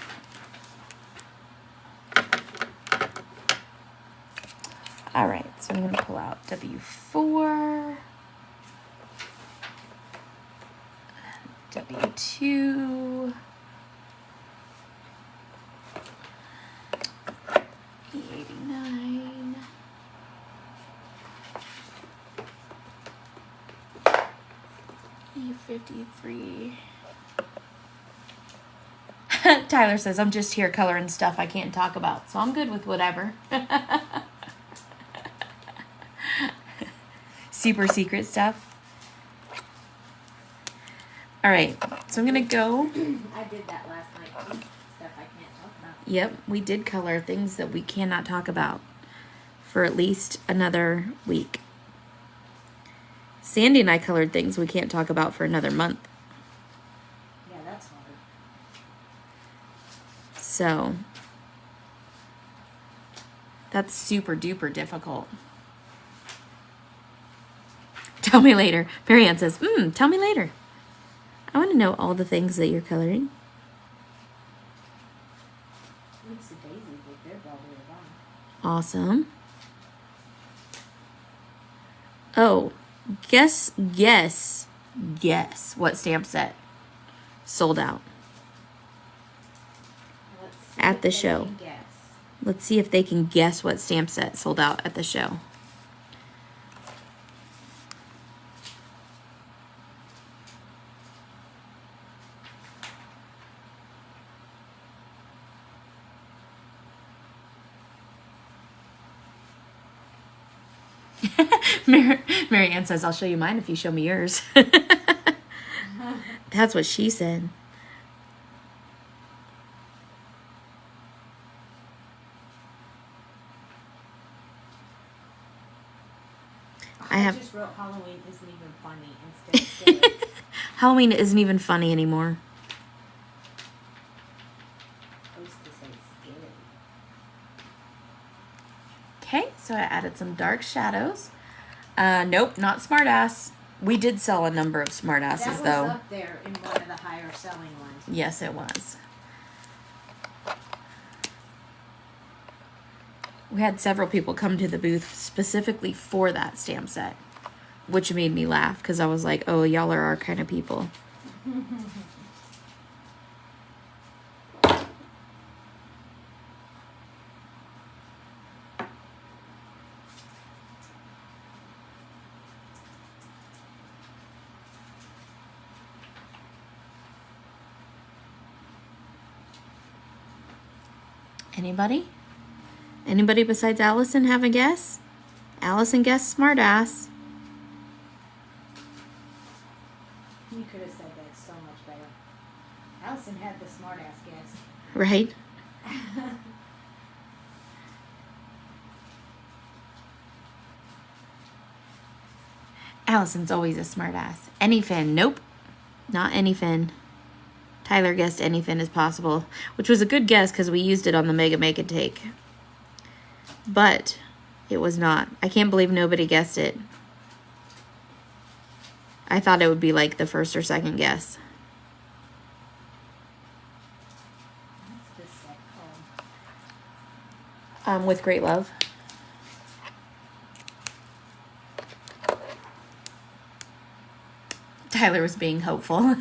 All right, so I'm going to pull out W4, W2, E89, E53. Tyler says, I'm just here coloring stuff I can't talk about, so I'm good with whatever. Super secret stuff. All right, so I'm gonna go. I did that last night too. Stuff I can't talk about. Yep, we did color things that we cannot talk about for at least another week. Sandy and I colored things we can't talk about for another month. Yeah, that's hard. So that's super duper difficult. Tell me later. Marianne says, tell me later. I want to know all the things that you're coloring. It's a daisy, but they're probably gone. Awesome. Oh, guess what stamp set sold out Let's see at if the they show. can guess. Let's see if they can guess what stamp set sold out at the show. Marianne says, I'll show you mine if you show me yours. That's what she said. I just wrote Halloween isn't even funny instead of scary. Halloween isn't even funny anymore. Supposed to say scary. Okay, so I added some dark shadows. Nope, not smartass. We did sell a number of smartasses That was though. up there in one of the higher selling ones. Yes, it was. We had several people come to the booth specifically for that stamp set, which made me laugh because I was like, oh, y'all are our kind of people. Anybody? Anybody besides Allison have a guess? Allison guessed smartass. You could have said that so much better. Allison had the smart ass guess. Right? Allison's always a smartass. Anyfin, nope. Not anyfin. Tyler guessed anyfin is possible, which was a good guess because we used it on the Mega Make and Take. But it was not. I can't believe nobody guessed it. I thought it would be like the first or second guess. What's this set called? With great love. Tyler was being hopeful.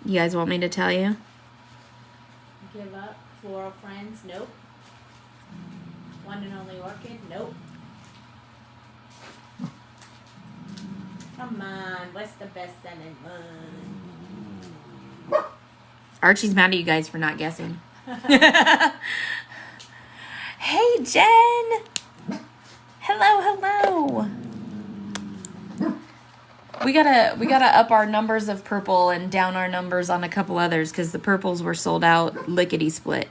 You guys want me to tell you? Give up. Floral friends? Nope. One and only orchid? Nope. Come on. What's the best selling one? Archie's mad at you guys for not guessing. Hey, Jen. Hello. We gotta up our numbers of purple and down our numbers on a couple others because the purples were sold out lickety split.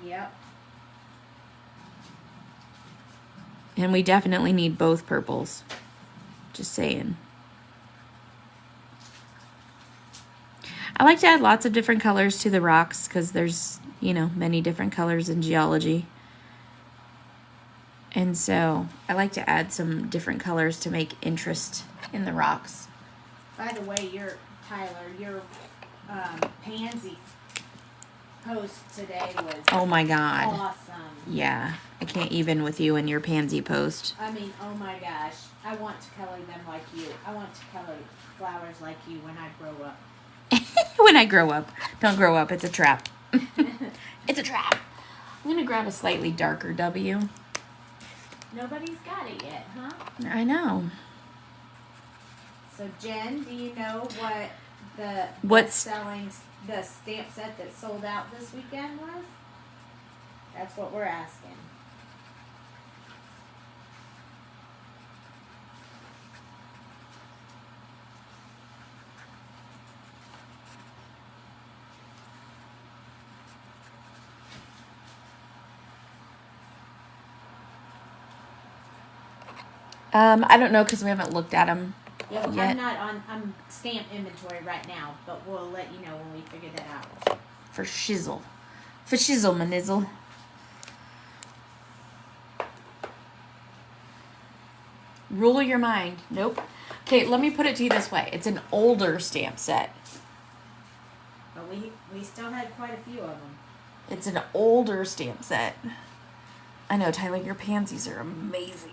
Yep. And we definitely need both purples. Just saying. I like to add lots of different colors to the rocks because there's, many different colors in geology. And so I like to add some different colors to make interest in the rocks. By the way, your pansy post today was Oh my God. awesome. Yeah, I can't even with you and your pansy post. I mean, oh my gosh. I want to color them like you. I want to color flowers like you when I grow up. When I grow up. Don't grow up, it's a trap. It's a trap. I'm going to grab a slightly darker W. Nobody's got it yet, huh? I know. So Jen, do you know what the the stamp set that sold out this weekend was? That's what we're asking. I don't know because we haven't looked at them Yeah, yet. I'm stamp inventory right now, but we'll let you know when we figure that out. For shizzle. For shizzle, manizzle. Rule of your mind. Nope. Okay, let me put it to you this way. It's an older stamp set. But we still had quite a few of them. It's an older stamp set. I know, Tyler, your pansies are amazing.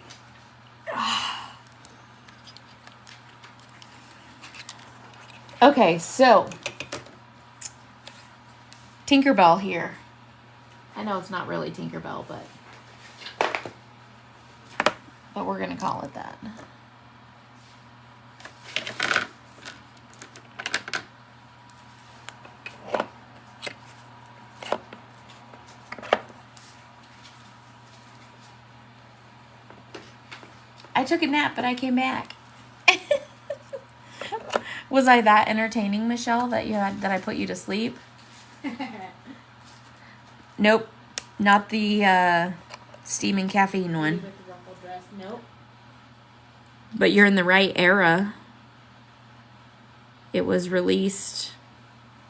Okay, so Tinkerbell here. I know it's not really Tinkerbell, but we're gonna call it that. I took a nap, but I came back. Was I that entertaining, Michelle, that I put you to sleep? Nope. Not the steaming caffeine one. With the ruffled dress, nope. But you're in the right era. It was released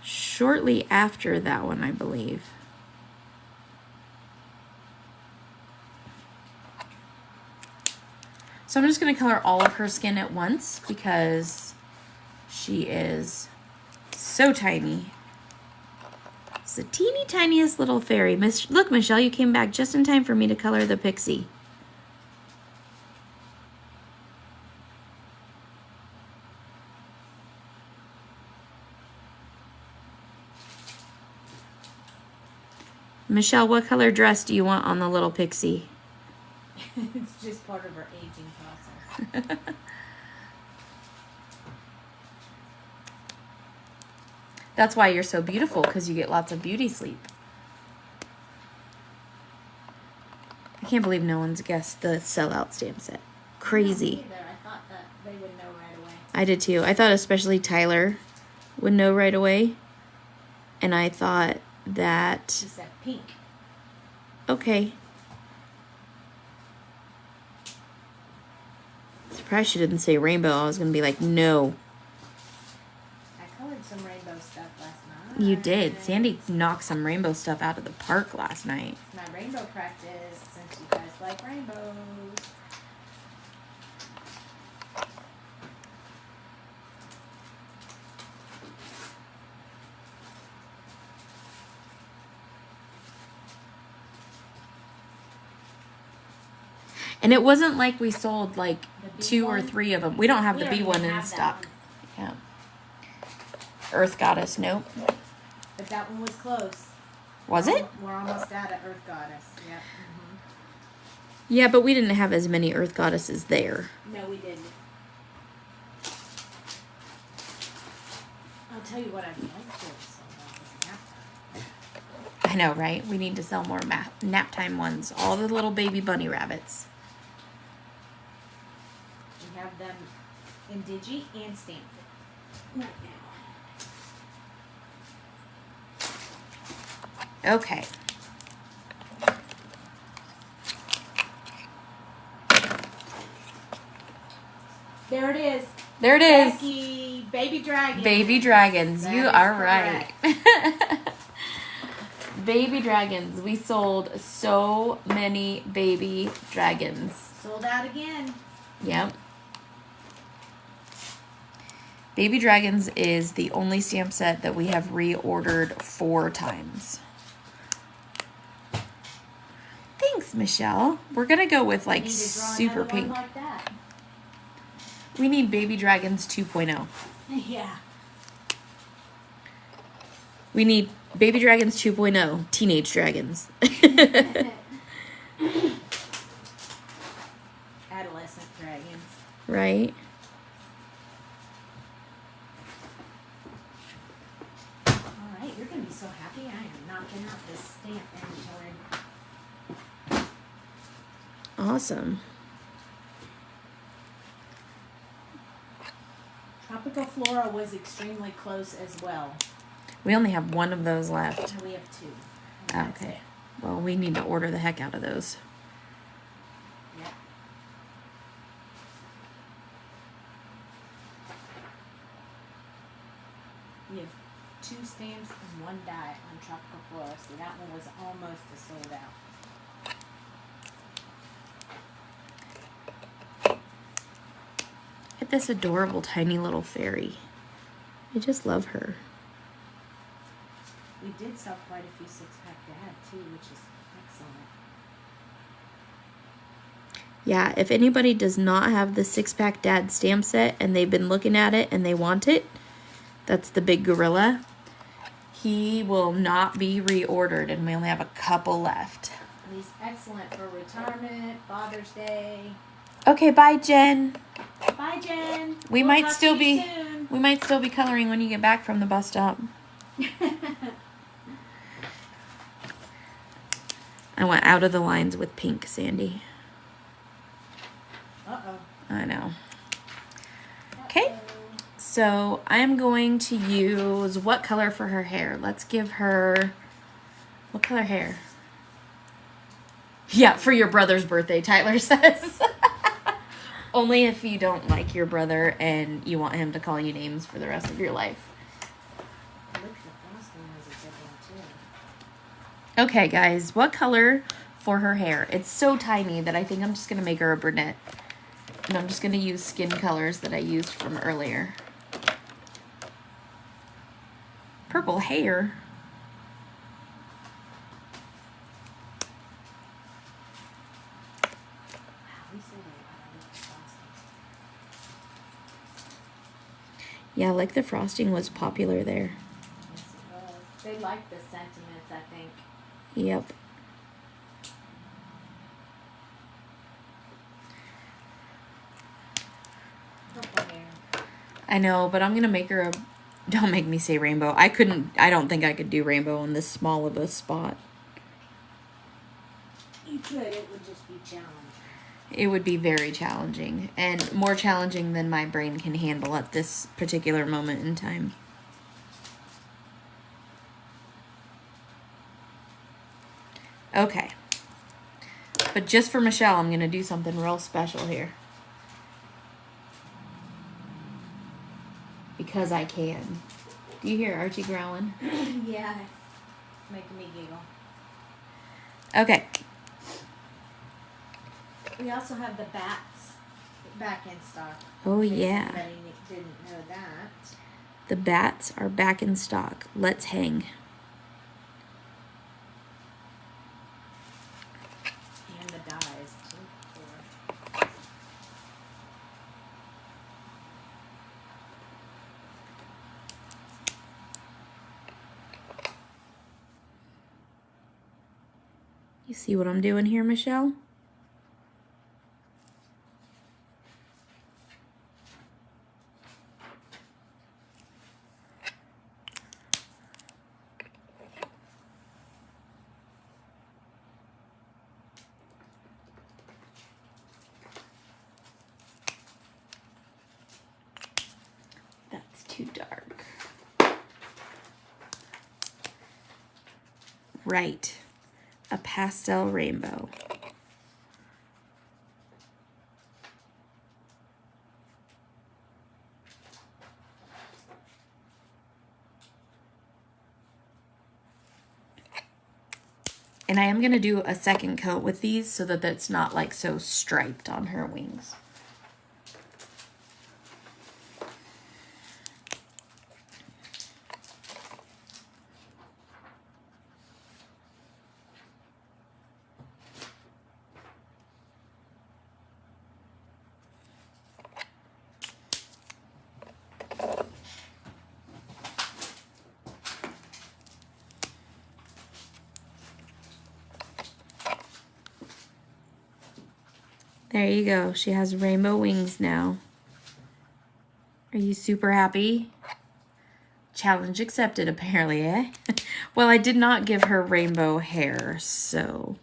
shortly after that one, I believe. So I'm just going to color all of her skin at once because she is so tiny. It's the teeny tiniest little fairy. Look, Michelle, you came back just in time for me to color the pixie. Michelle, what color dress do you want on the little pixie? It's just part of her aging process. That's why you're so beautiful, because you get lots of beauty sleep. I can't believe no one's guessed the sellout stamp set. Crazy. I thought that they would know right away. I did too. I thought especially Tyler would know right away. And I thought that... She said pink. Okay. Surprised she didn't say rainbow. I was going to be like, no. I colored some rainbow stuff last night. You did. Sandy knocked some rainbow stuff out of the park last night. My rainbow practice, since you guys like rainbows. And it wasn't like we sold like The bee 2 or one? 3 of them. We don't have We the don't B even one in have that stock. one. Yeah. Earth Goddess, nope. But that one was close. Was it? We're almost out of Earth Goddess. Yeah. Yeah, but we didn't have as many Earth Goddesses there. No, we didn't. I'll tell you what I'd like to sell that nap time. I know, right? We need to sell more nap time ones. All the little baby bunny rabbits. We have them in Digi and Stanford right now. Okay. There it is. There it is. Becky, baby dragons. Baby dragons. That You is are correct. right. Baby dragons. We sold so many baby dragons. Sold out again. Yep. Baby Dragons is the only stamp set that we have reordered 4 times. Thanks, Michelle. We're going to go with like Need to draw super another one pink. like that. We need Baby Dragons 2.0. Yeah. We need Baby Dragons 2.0, Teenage Dragons. Adolescent dragons. Right? All right, you're gonna be so happy. I am knocking out this stamp inventory. Awesome. Tropical Flora was extremely close as well. We only have 1 of those left. And we have 2. And that's Okay. it. Well, we need to order the heck out of those. Yep. We have 2 stamps and 1 die on Tropical Flora, so that one was almost a sold out. At this adorable tiny little fairy. I just love her. We did sell quite a few 6-pack dad too, which is excellent. Yeah, if anybody does not have the 6-pack dad stamp set and they've been looking at it and they want it, that's the big gorilla. He will not be reordered and we only have a couple left. And he's excellent for retirement, Father's Day. Okay, bye Jen. Bye, Jen. We We'll might talk still to you be soon. we might still be coloring when you get back from the bus stop. I went out of the lines with pink, Sandy. Uh-oh. I know. Okay. Uh-oh. So I'm going to use what color for her hair? Let's give her, what color hair? Yeah, for your brother's birthday, Tyler says. Only if you don't like your brother and you want him to call you names for the rest of your life. Look, the first one was a good one too. Okay, guys, what color for her hair? It's so tiny that I think I'm just going to make her a brunette. And I'm just going to use skin colors that I used from earlier. Purple hair. Wow, we sold a lot of frosting. Yeah, like the frosting was popular there. Yes, it was. They like the sentiments, I think. Yep. Purple hair. I know, but I'm going to make her a... Don't make me say rainbow. I don't think I could do rainbow on this small of a spot. You could, it would just be challenging. It would be very challenging. And more challenging than my brain can handle at this particular moment in time. Okay. But just for Michelle, I'm going to do something real special here. Because I can. Do you hear Archie growling? Yeah, it's making me giggle. Okay. We also have the bats back in stock. Oh, in case yeah. anybody didn't know that. The bats are back in stock. Let's hang. And the dyes, too. You see what I'm doing here, Michelle? That's too dark. Right. A pastel rainbow. And I am going to do a second coat with these so that it's not like so striped on her wings. There you go. She has rainbow wings now. Are you super happy? Challenge accepted, apparently, eh? Well, I did not give her rainbow hair, so...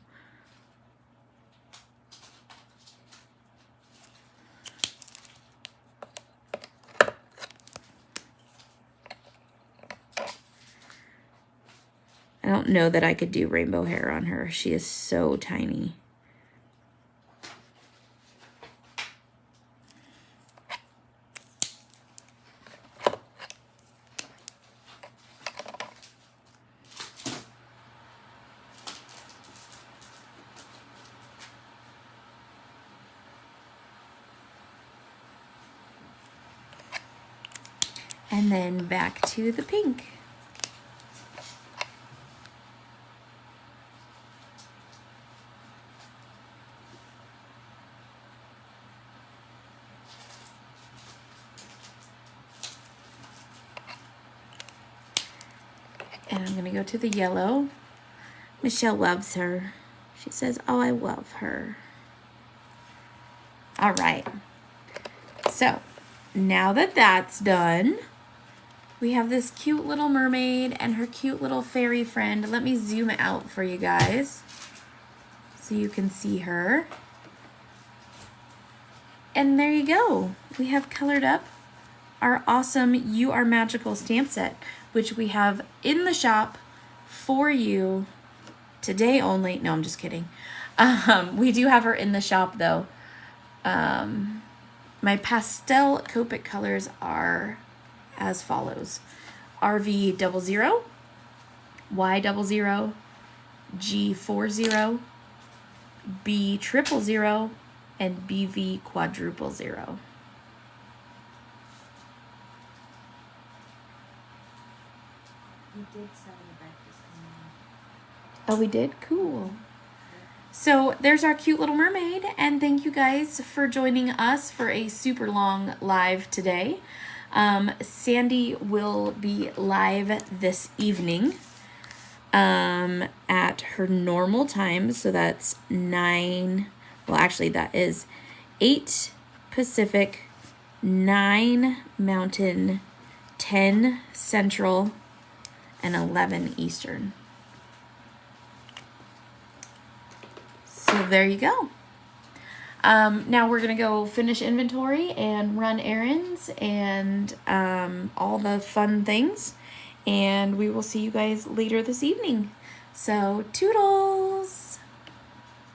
I don't know that I could do rainbow hair on her. She is so tiny. And then back to the pink. And I'm gonna go to the yellow. Michelle loves her. She says, oh, I love her. All right. So now that that's done, we have this cute little mermaid and her cute little fairy friend. Let me zoom out for you guys so you can see her. And there you go. We have colored up our awesome You Are Magical stamp set, which we have in the shop for you today only. No, I'm just kidding. We do have her in the shop though. My pastel Copic colors are as follows: RV00, Y00, G40, B000, and BV quadruple zero. We did sell the breakfast coming Oh, we did? Cool. So there's our cute little mermaid, and thank you guys for joining us for a super long live today. Sandy will be live this evening at her normal time, so that's 9, well actually that is 8 Pacific, 9 Mountain, 10 Central, and 11 Eastern. So there you go. Now we're gonna go finish inventory and run errands and all the fun things, and we will see you guys later this evening. So toodles!